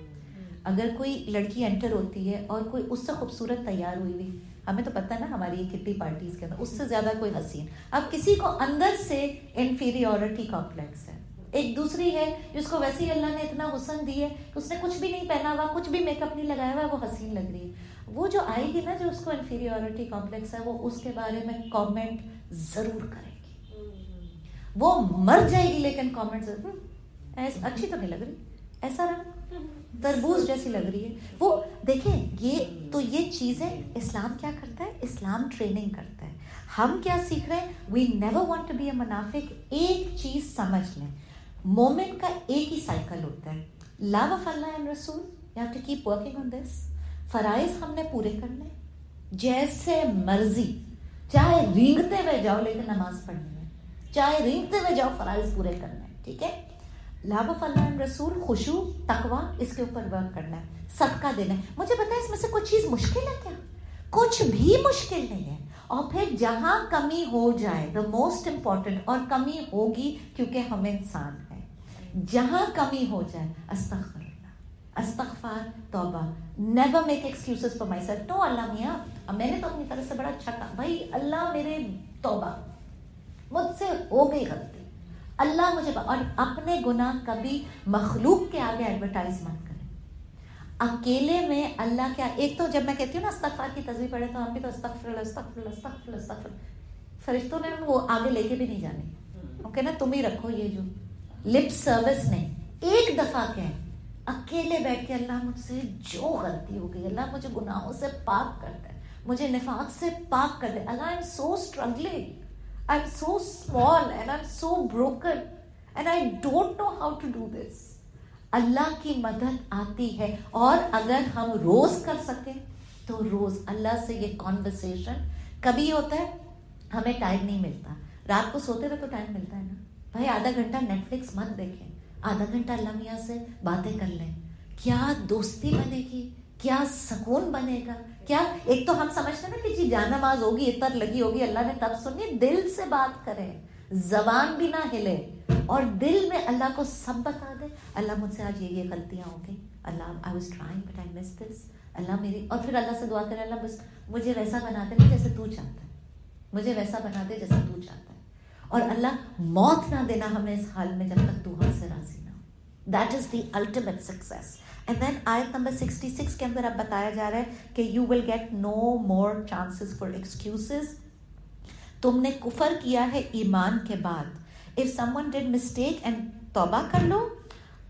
اگر کوئی لڑکی انٹر ہوتی ہے اور کوئی اس سے خوبصورت تیار ہوئی ہوئی، ہمیں تو پتہ ہے نا ہماری کٹی پارٹیز کے اندر اس سے زیادہ کوئی حسین، اب کسی کو اندر سے انفیریورٹی کمپلیکس ہے. ایک دوسری ہے جس کو ویسے ہی اللہ نے اتنا حسن دی ہے کہ اس نے کچھ بھی نہیں پہنا ہوا، کچھ بھی میک اپ نہیں لگایا ہوا، وہ حسین لگ رہی ہے. وہ جو آئے گی نا جو اس کو انفیریورٹی کمپلیکس ہے، وہ اس کے بارے میں کامنٹ ضرور کرے گی. وہ مر جائے گی لیکن کامنٹ ضرور، اچھی تو نہیں لگ رہی، ایسا رنگ تربوز جیسی لگ رہی ہے. وہ دیکھیں یہ چیزیں اسلام کیا کرتا ہے؟ اسلام ٹریننگ کرتا ہے. ہم کیا سیکھ رہے ہیں؟ We never want to be a منافق. ایک چیز سمجھ لیں، مومن کا ایک ہی سائیکل ہوتا ہے، لو آف اللہ اینڈ رسول. You have to keep working on this. فرائض ہم نے پورے کرنے جیسے مرضی، چاہے رینگتے ہوئے جاؤ لیکن نماز پڑھنی ہے، چاہے رینگتے ہوئے جاؤ فرائض پورے کرنے. ٹھیک ہے، لو آف اللہ اینڈ رسول، خشوع، تقویٰ، اس کے اوپر ورک کرنا ہے، صدقہ دینا ہے. مجھے پتا ہے اس میں سے کچھ چیز مشکل ہے کیا؟ کچھ بھی مشکل نہیں ہے. اور پھر جہاں کمی ہو جائے، دا موسٹ امپورٹنٹ، اور کمی ہوگی کیونکہ ہم انسان ہیں، جہاں کمی ہو جائے استغفر اللہ، استغفار، توبہ. Never make excuses for myself. No Allah میاں میں نے تو اپنی طرف سے بڑا اچھا کہا، بھائی اللہ میرے توبہ، مجھ سے ہو گئی غلطی، اللہ مجھے. اور اپنے گناہ کبھی مخلوق کے آگے ایڈورٹائز مت کریں. اکیلے میں اللہ کیا، ایک تو جب میں کہتی ہوں نا استغفار کی تصویر پڑھے تو ہم بھی تو استغفر اللہ استغفر اللہ استغفر اللہ استغفر. فرشتوں نے وہ آگے لے کے بھی نہیں جانے. اوکے نا, تم ہی رکھو. یہ جو لپ سروس نے ایک دفعہ کہ اکیلے بیٹھ کے اللہ مجھ سے جو غلطی ہو گئی, اللہ مجھے گناہوں سے پاک کر دے, مجھے نفاق سے پاک کر دے. Allah, I am so struggling, I am so small and I am so broken and I don't know how to do this. Allah کی مدد آتی ہے. اور اگر ہم روز کر سکیں تو روز اللہ سے یہ کانورسیشن. کبھی ہوتا ہے ہمیں ٹائم نہیں ملتا, رات کو سوتے ہوئے تو ٹائم ملتا ہے نا بھائی, آدھا گھنٹہ نیٹ فلکس مت دیکھیں, آدھا گھنٹہ اللہ میاں سے باتیں کر لیں. کیا دوستی بنے گی, کیا سکون بنے گا. کیا ایک تو ہم سمجھتے ہیں نا کہ جی جان نماز ہوگی, عطر لگی ہوگی, اللہ نے تب سنی. دل سے بات کریں, زبان بھی نہ ہلے, اور دل میں اللہ کو سب بتا دے. اللہ مجھ سے آج یہ غلطیاں ہو گئی, Allah I was trying but I miss this, Allah میری. اور پھر اللہ سے دعا کرے, اللہ بس مجھے ویسا بنا دے نا جیسے تو چاہتا ہے, مجھے ویسا بنا دے جیسا تو چاہتا ہے. اور اللہ موت نہ دینا ہمیں اس حال میں جب تک تو ہم سے راضی نہ ہو. That is the ultimate success. And then آیت نمبر 66 کے اندر اب بتایا جا رہا ہے کہ you will get no more chances for excuses. تم نے کفر کیا ہے ایمان کے بعد. If someone did mistake and توبہ کر لو,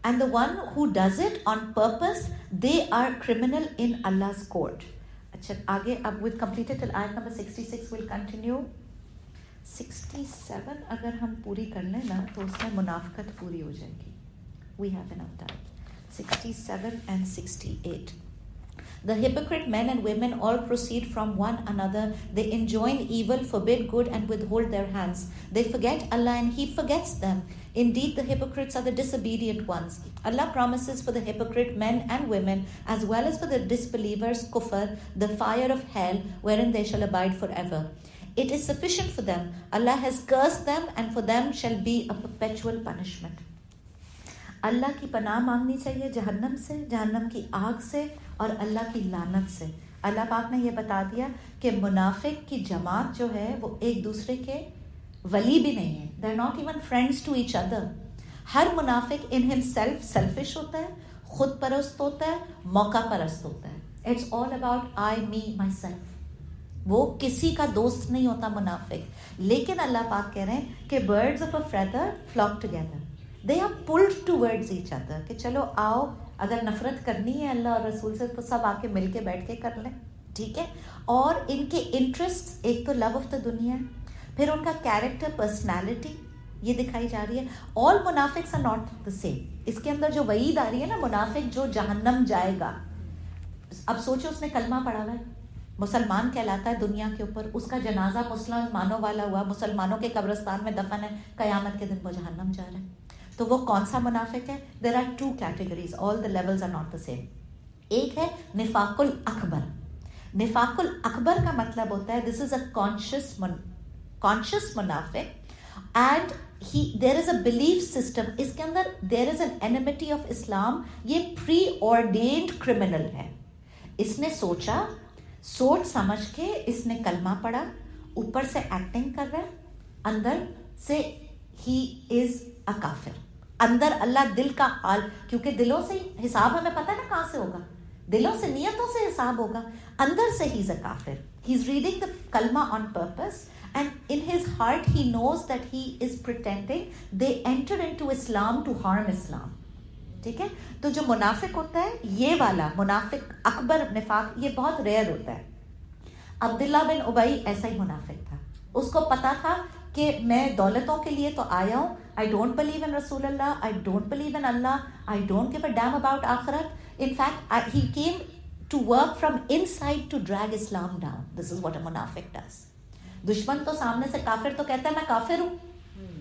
and the one who does it on purpose, they are criminal in Allah's court. اچھا آگے اب we've completed till ayat number 66, will continue. 67 اگر ہم پوری کر لیں نا تو اس میں منافقت پوری ہو جائے گی. We have enough time. 67 and 68. The hypocrite men and women all proceed from one another. They enjoin evil, forbid good, and withhold their hands. They forget Allah and He forgets them. Indeed, the hypocrites are the disobedient ones. Allah promises for the hypocrite men and women, as well as for the disbelievers, kufr, the fire of hell, wherein they shall abide forever. It is sufficient for them. Allah has cursed them, and for them shall be a perpetual punishment. اللہ کی پناہ مانگنی چاہیے جہنم سے, جہنم کی آگ سے, اور اللہ کی لعنت سے. اللہ پاک نے یہ بتا دیا کہ منافق کی جماعت جو ہے وہ ایک دوسرے کے ولی بھی نہیں ہے. They are not even friends to each other. ہر منافق in himself selfish ہوتا ہے, خود پرست ہوتا ہے, موقع پرست ہوتا ہے. It's all about I, me, myself. وہ کسی کا دوست نہیں ہوتا منافق. لیکن اللہ پاک کہہ رہے ہیں کہ birds of a feather flock together. They are pulled towards each other. کہ چلو آؤ, اگر نفرت کرنی ہے اللہ اور رسول سے تو سب آ کے مل کے بیٹھ کے کر لیں, ٹھیک ہے. اور ان کے انٹرسٹ ایک تو لو آف دا دنیا ہے, پھر ان کا کیریکٹر, پرسنالٹی یہ دکھائی جا رہی ہے. آل منافقس آر ناٹ دا سیم. اس کے اندر جو وعید آ رہی ہے نا, منافق جو جہنم جائے گا. اب سوچو اس نے کلمہ پڑھا ہوا ہے, مسلمان کہلاتا ہے دنیا کے اوپر, اس کا جنازہ مسلمانوں والا ہوا, مسلمانوں کے قبرستان میں دفن ہے, قیامت کے دن وہ جہنم جا رہا ہے. تو وہ کون سا منافق ہے؟ There are two categories, all the levels are not the same. ایک ہے نفاق الاکبر. نفاق الاکبر کا مطلب ہوتا ہے دس از اے کانشیس منافق, and there is a belief system. اس کے اندر دیر از این اینیمٹی آف اسلام. یہ پری آرڈینڈ کرمنل ہے. اس نے سوچا, سوچ سمجھ کے اس نے کلمہ پڑھا, اوپر سے ایکٹنگ کر رہا ہے, اندر سے ہی از اے کافر. اندر اللہ دل کا حال, کیونکہ دلوں سے حساب ہمیں پتہ ہے نا کہاں سے ہوگا, دلوں سے, نیتوں سے حساب ہوگا. اندر سے ہی از اے کافر. ہی از ریڈنگ دا کلمہ on purpose, and in his heart he knows that he is pretending they enter into Islam to harm Islam. ٹھیک ہے. تو جو منافق ہوتا ہے یہ والا منافق اکبر نفاق, یہ بہت ریئر ہوتا ہے. عبداللہ بن ابی ایسا ہی منافق تھا. اس کو پتا تھا کہ میں دولتوں کے لیے تو آیا ہوں, I don't believe in رسول اللہ, I don't believe in Allah, I don't give a damn about آخرت. In fact, he came to work from inside to drag Islam down. This is what a munafiq does. دشمن تو سامنے سے کافر تو کہتا ہے میں کافر ہوں,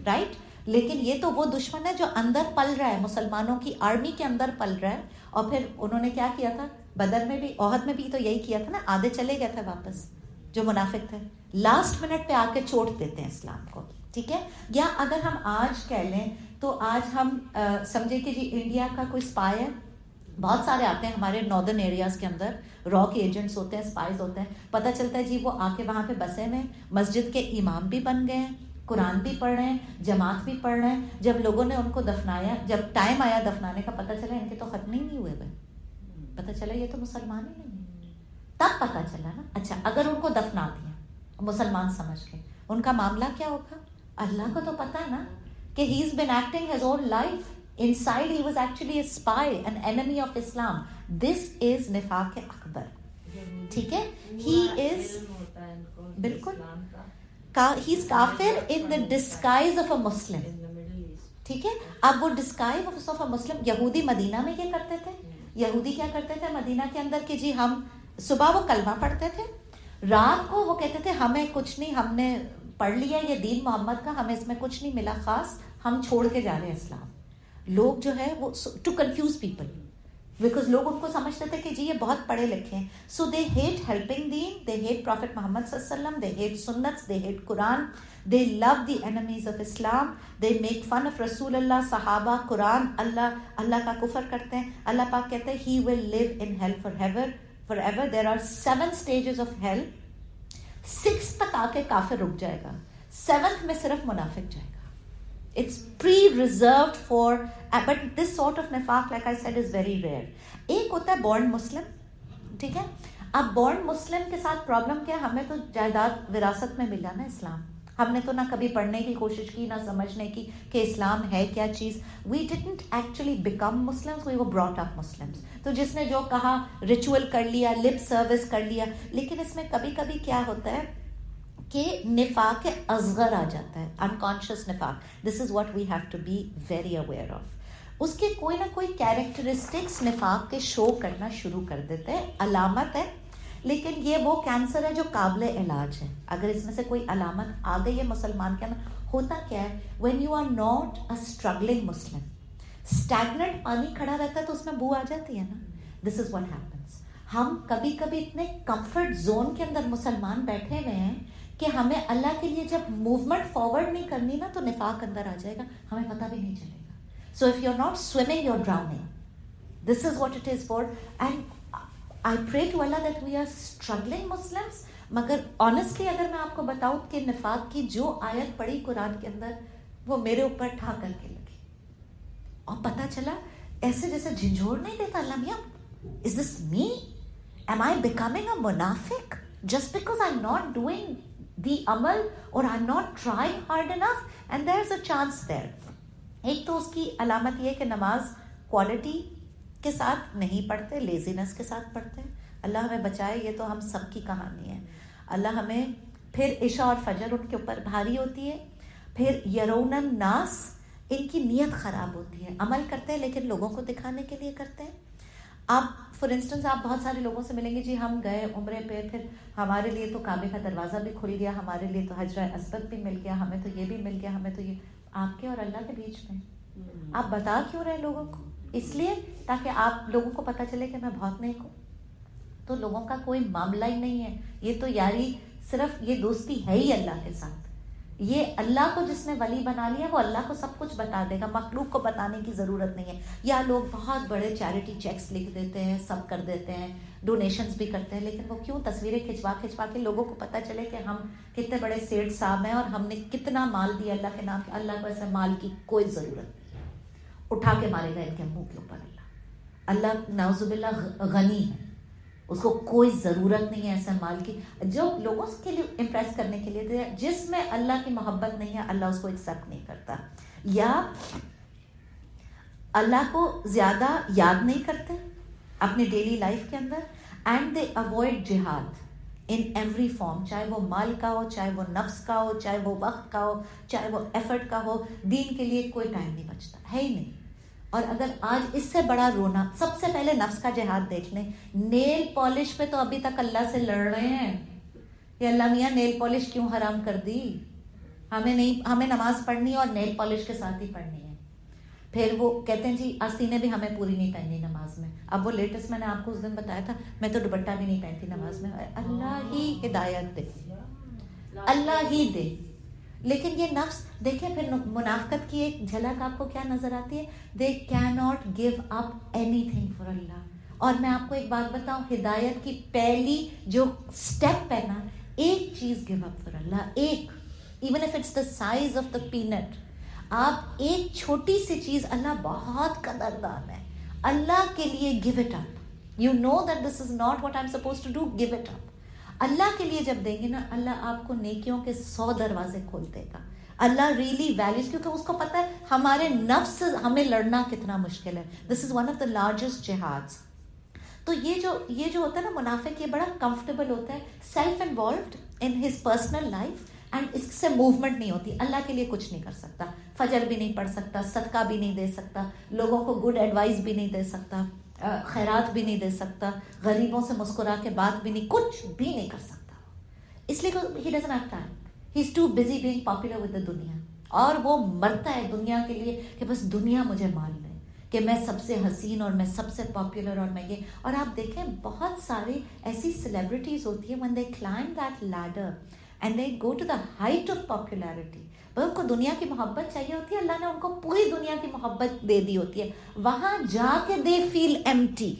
رائٹ, لیکن یہ تو وہ دشمن ہے جو اندر پل رہا ہے, مسلمانوں کی آرمی کے اندر پل رہا ہے. اور پھر انہوں نے کیا کیا تھا, بدر میں بھی, احد میں بھی تو یہی کیا تھا نا, آدھے چلے گئے تھے واپس جو منافق تھے, لاسٹ منٹ پہ آ کے چوٹ دیتے ہیں اسلام کو. ٹھیک ہے. یا اگر ہم آج کہہ لیں تو آج ہم سمجھے کہ جی انڈیا کا کوئی اسپائی ہے, بہت سارے آتے ہیں ہمارے ناردرن ایریاز کے اندر, را کے ایجنٹس ہوتے ہیں, اسپائز ہوتے ہیں. پتہ چلتا ہے جی وہ آ کے وہاں پہ بسے میں مسجد کے امام بھی بن گئے ہیں, قرآن بھی پڑھ رہے ہیں, جماعت بھی پڑھ رہے ہیں. جب لوگوں نے ان کو دفنایا, جب ٹائم آیا دفنانے کا, پتہ چلا ان کے تو ختم ہی نہیں ہوئے ہوئے, پتہ چلا یہ تو مسلمان ہی نہیں ہے. تب پتہ چلا نا, اچھا اگر ان کو دفنا دیا مسلمان سمجھ کے, ان کا معاملہ کیا ہوگا؟ اللہ کو تو پتا ہے نا کہ he is been acting his own life inside he was actually a spy, an enemy of Islam. This is نفاق اکبر. ٹھیک ہے, he is بالکل he is kafir in the disguise of a Muslim. ٹھیک ہے, اب وہ disguise of a Muslim. یہودی مدینہ میں کیا کرتے تھے؟ یہودی کیا کرتے تھے مدینہ کے اندر کہ جی ہم صبح وہ کلمہ پڑھتے تھے, رات کو وہ کہتے تھے ہمیں کچھ نہیں, ہم نے پڑھ لیا یہ دین محمد کا, ہمیں اس میں کچھ نہیں ملا خاص, ہم چھوڑ کے جا رہے ہیں اسلام. لوگ جو ہے وہ ٹو کنفیوز پیپل, بیکاز لوگ ان کو سمجھتے تھے کہ جی یہ بہت پڑھے لکھے ہیں. سو دے ہیٹ ہیلپنگ دین, دے ہیٹ پروفیٹ محمد صلی اللہ علیہ وسلم, دے ہیٹ سنتس, they hate Quran, they love the enemies of Islam, they make fun of رسول اللہ, صحابہ, قرآن, اللہ کا کفر کرتے ہیں. اللہ پاک کہتے ہیں he will live in hell forever. There are 7 stages of hell. 6 تک آ کے کافر رک جائے گا, 7th میں صرف منافق جائے گا. It's pre-reserved for, but this sort of nifaq, like I said, is very rare. ایک ہوتا ہے born Muslim, ٹھیک ہے. اب born Muslim کے ساتھ پرابلم کیا, ہمیں تو جائیداد وراثت میں ملا نا اسلام, ہم نے تو نہ کبھی پڑھنے کی کوشش کی, نہ سمجھنے کی کہ اسلام ہے کیا چیز. We didn't actually become Muslims, we were brought up Muslims. تو جس نے جو کہا ریچول کر لیا, لپ سروس کر لیا. لیکن اس میں کبھی کبھی کیا ہوتا ہے کہ نفاق اصغر آ جاتا ہے, انکانشیس نفاق. This is what we have to be very aware of. اس کے کوئی نہ کوئی کیریکٹرسٹکس نفاق کے شو کرنا شروع کر دیتے ہیں, علامت ہے. لیکن یہ وہ کینسر ہے جو قابل علاج ہے. اگر اس میں سے کوئی علامت آ گئی ہے مسلمان کے اندر, ہوتا کیا ہے, when you are not a struggling Muslim, stagnant پانی کھڑا رہتا ہے تو اس میں بو آ جاتی ہے نا. This is what happens. ہم کبھی کبھی اتنے کمفرٹ زون کے اندر مسلمان بیٹھے ہوئے ہیں کہ ہمیں اللہ کے لیے جب موومنٹ فارورڈ نہیں کرنی نا تو نفاق اندر آ جائے گا, ہمیں پتہ بھی نہیں چلے گا. So if you are not swimming you are drowning. This is what it is for. And I pray to Allah that we are struggling Muslims. مگر آنیسٹلی اگر میں آپ کو بتاؤں کہ نفاق کی جو آیت پڑھی قرآن کے اندر, وہ میرے اوپر ٹھا کر کے لگی, اور پتہ چلا ایسے جیسے جھنجھوڑ نہیں دیتا اللہ میاں, از دس می, ایم آئی بیکمنگ اے منافق just because I'm not doing the amal or I'm not trying hard enough, and there's a chance there. ایک تو اس کی علامت یہ کہ نماز کوالٹی کے ساتھ نہیں پڑھتے, لیزینس کے ساتھ پڑھتے ہیں. اللہ ہمیں بچائے, یہ تو ہم سب کی کہانی ہے. اللہ ہمیں, پھر عشاء اور فجر ان کے اوپر بھاری ہوتی ہے. پھر یرون الناس, ان کی نیت خراب ہوتی ہے, عمل کرتے ہیں لیکن لوگوں کو دکھانے کے لیے کرتے ہیں. آپ فار انسٹنس آپ بہت سارے لوگوں سے ملیں گے, جی ہم گئے عمرے پہ, پھر ہمارے لیے تو کعبے کا دروازہ بھی کھل گیا, ہمارے لیے تو حجر اسود بھی مل گیا, ہمیں تو یہ بھی مل گیا, ہمیں تو یہ. آپ کے اور اللہ کے بیچ میں آپ بتا کیوں رہے لوگوں کو؟ اس لیے تاکہ آپ لوگوں کو پتہ چلے کہ میں بہت نیک ہوں. تو لوگوں کا کوئی معاملہ ہی نہیں ہے, یہ تو یاری صرف یہ دوستی ہے ہی اللہ کے ساتھ. یہ اللہ کو جس نے ولی بنا لیا وہ اللہ کو سب کچھ بتا دے گا, مخلوق کو بتانے کی ضرورت نہیں ہے. یا لوگ بہت بڑے چیریٹی چیکس لکھ دیتے ہیں, سب کر دیتے ہیں, ڈونیشنز بھی کرتے ہیں, لیکن وہ کیوں تصویریں کھنچوا کے لوگوں کو پتہ چلے کہ ہم کتنے بڑے سیٹ صاحب ہیں اور ہم نے کتنا مال دیا اللہ کے نام. اللہ کو ایسے مال کی کوئی ضرورت نہیں, اٹھا کے مارے گا ان کے منہ کے اوپر اللہ. اللہ نعوذ باللہ غنی ہے, اس کو کوئی ضرورت نہیں ہے ایسے مال کی. جو لوگوں کے لیے امپریس کرنے کے لیے, جس میں اللہ کی محبت نہیں ہے اللہ اس کو ایکسیپٹ نہیں کرتا. یا اللہ کو زیادہ یاد نہیں کرتے اپنے ڈیلی لائف کے اندر, اینڈ دے اوائڈ جہاد ان ایوری فارم, چاہے وہ مال کا ہو, چاہے وہ نفس کا ہو, چاہے وہ وقت کا ہو, چاہے وہ ایفرٹ کا ہو. دین کے لیے کوئی ٹائم نہیں بچتا ہے ہی نہیں. اور اگر آج اس سے بڑا رونا, سب سے پہلے نفس کا جہاد دیکھ لیں. نیل پالش پہ تو ابھی تک اللہ سے لڑ رہے ہیں کہ اللہ میاں نیل پالش کیوں حرام کر دی, ہمیں نماز پڑھنی ہے اور نیل پالش کے ساتھ ہی پڑھنی ہے. پھر وہ کہتے ہیں جی آستینیں بھی ہمیں پوری نہیں پہننی نماز میں. اب وہ لیٹسٹ میں نے آپ کو اس دن بتایا تھا, میں تو دوپٹہ بھی نہیں پہنتی نماز میں. اللہ ہی ہدایت دے, اللہ ہی دے. لیکن یہ نفس دیکھیں, پھر منافقت کی ایک جھلک آپ کو کیا نظر آتی ہے, they can not give up anything for Allah. اور میں آپ کو ایک بات بتاؤں, ہدایت کی پہلی جو اسٹیپ ہے نا, ایک چیز گیو اپ فار اللہ, ایک, even if it's the size of the paint. آپ ایک چھوٹی سی چیز, اللہ بہت قدردان ہے, اللہ کے لیے give it up. You know that this is not what I am suppose to do, give it up. Allah کے لیے جب دیں گے نا, اللہ آپ کو نیکیوں کے 100 دروازے کھول دے گا. اللہ ریئلی ویلیوز, کیونکہ اس کو پتا ہے ہمارے نفس سے ہمیں لڑنا کتنا مشکل ہے. This is one of the largest جہادز. تو یہ جو ہوتا ہے نا منافق, یہ بڑا کمفرٹیبل ہوتا ہے, self involved in his personal life, and اس سے موومنٹ نہیں ہوتی. اللہ کے لیے کچھ نہیں کر سکتا, فجر بھی نہیں پڑھ سکتا, صدقہ بھی نہیں دے سکتا, لوگوں کو گڈ ایڈوائس بھی نہیں دے سکتا, خیرات بھی نہیں دے سکتا, غریبوں سے مسکرا کے بات بھی نہیں, کچھ بھی نہیں کر سکتا. اس لیے ہی doesn't have time, he is too busy being popular with the دنیا. اور وہ مرتا ہے دنیا کے لیے کہ بس دنیا مجھے مان لے کہ میں سب سے حسین اور میں سب سے پاپولر اور میں یہ. اور آپ دیکھیں بہت ساری ایسی سیلیبریٹیز ہوتی ہیں, when they climb that ladder and they go to the height of popularity, ان کو دنیا کی محبت چاہیے ہوتی ہے, اللہ نے ان کو پوری دنیا کی محبت دے دی ہوتی ہے. وہاں جا کے they feel empty,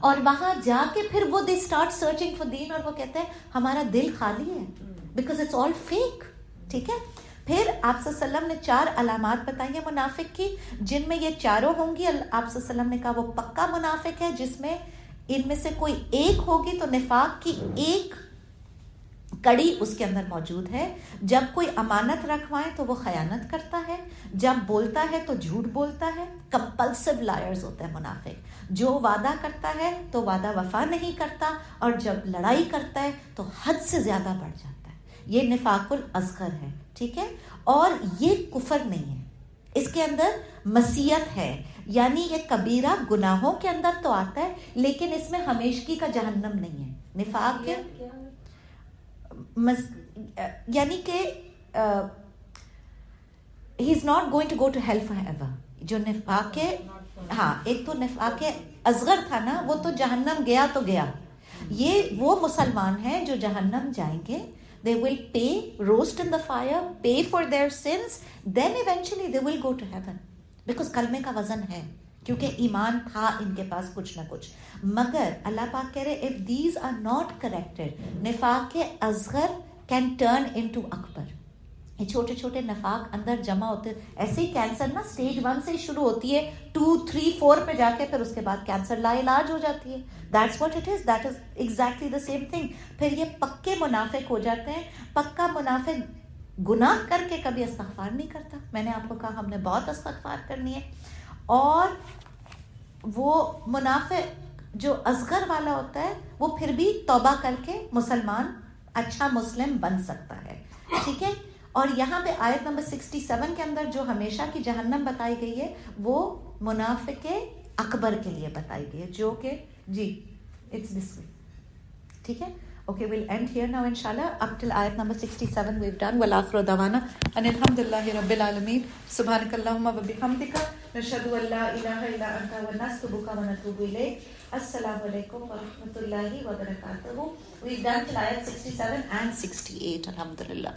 اور وہاں جا کے پھر وہ they start searching for دین, اور وہ کہتے ہیں ہمارا دل خالی ہے because it's all fake. ٹھیک ہے. پھر آپ صلی اللہ علیہ وسلم نے 4 علامات بتائی ہیں منافق کی, جن میں یہ چاروں ہوں گی. آپ صلی اللہ علیہ وسلم نے کہا وہ پکا منافق ہے جس میں ان میں سے کوئی ایک ہوگی تو نفاق کی ایک کڑی اس کے اندر موجود ہے. جب کوئی امانت رکھوائے تو وہ خیانت کرتا ہے, جب بولتا ہے تو جھوٹ بولتا ہے. کمپلسو لائرز ہوتے ہیں منافق. جو وعدہ کرتا ہے تو وعدہ وفا نہیں کرتا, اور جب لڑائی کرتا ہے تو حد سے زیادہ بڑھ جاتا ہے. یہ نفاق الاصغر ہے. ٹھیک ہے. اور یہ کفر نہیں ہے, اس کے اندر مسیت ہے, یعنی یہ کبیرہ گناہوں کے اندر تو آتا ہے لیکن اس میں ہمیشگی کا جہنم نہیں ہے. نفاق کے یعنی کہ he is not going to go to hell forever. جو نفاق کے, ہاں ایک تو نفاق اصغر تھا نا, وہ تو جہنم گیا تو گیا. یہ وہ مسلمان ہیں جو جہنم جائیں گے. They will pay, roast in the fire, pay for their sins, then eventually they will go to heaven. Because کلمے کا وزن ہے, کیونکہ ایمان تھا ان کے پاس کچھ نہ کچھ. مگر اللہ پاک کہہ رہے if these are not corrected, نفاق اصغر can turn into اکبر. یہ چھوٹے چھوٹے نفاق اندر جمع ہوتے, ایسے ہی کینسر نا سٹیج 1 سے شروع ہوتی ہے, 2, 3, 4 پہ جا کے پھر اس کے بعد کینسر لا علاج ہو جاتی ہے. That's what it is. That is exactly the same thing. پھر یہ پکے منافق ہو جاتے ہیں. پکا منافق گناہ کر کے کبھی استغفار نہیں کرتا. میں نے آپ کو کہا ہم نے بہت استغفار کرنی ہے. اور وہ منافق جو اصغر والا ہوتا ہے وہ پھر بھی توبہ کر کے مسلمان, اچھا مسلم بن سکتا ہے. ٹھیک ہے. اور یہاں پہ آیت نمبر 67 کے اندر جو ہمیشہ کی جہنم بتائی گئی ہے وہ منافق اکبر کے لیے بتائی گئی ہے, جو کہ جی اٹس دس وے. ٹھیک ہے. Okay, we'll end here now inshallah. Up till ayat number 67 we've done. Wal akhiru dawana and alhamdulillahi rabbil alamin. Subhanakallahumma wa bihamdika nashhadu an la ilaha illa anta wa nastaghfiruka wa natubu ilayk. Assalamu alaikum wa rahmatullahi wa barakatuh. We've done till ayat 67 and 68. Alhamdulillah.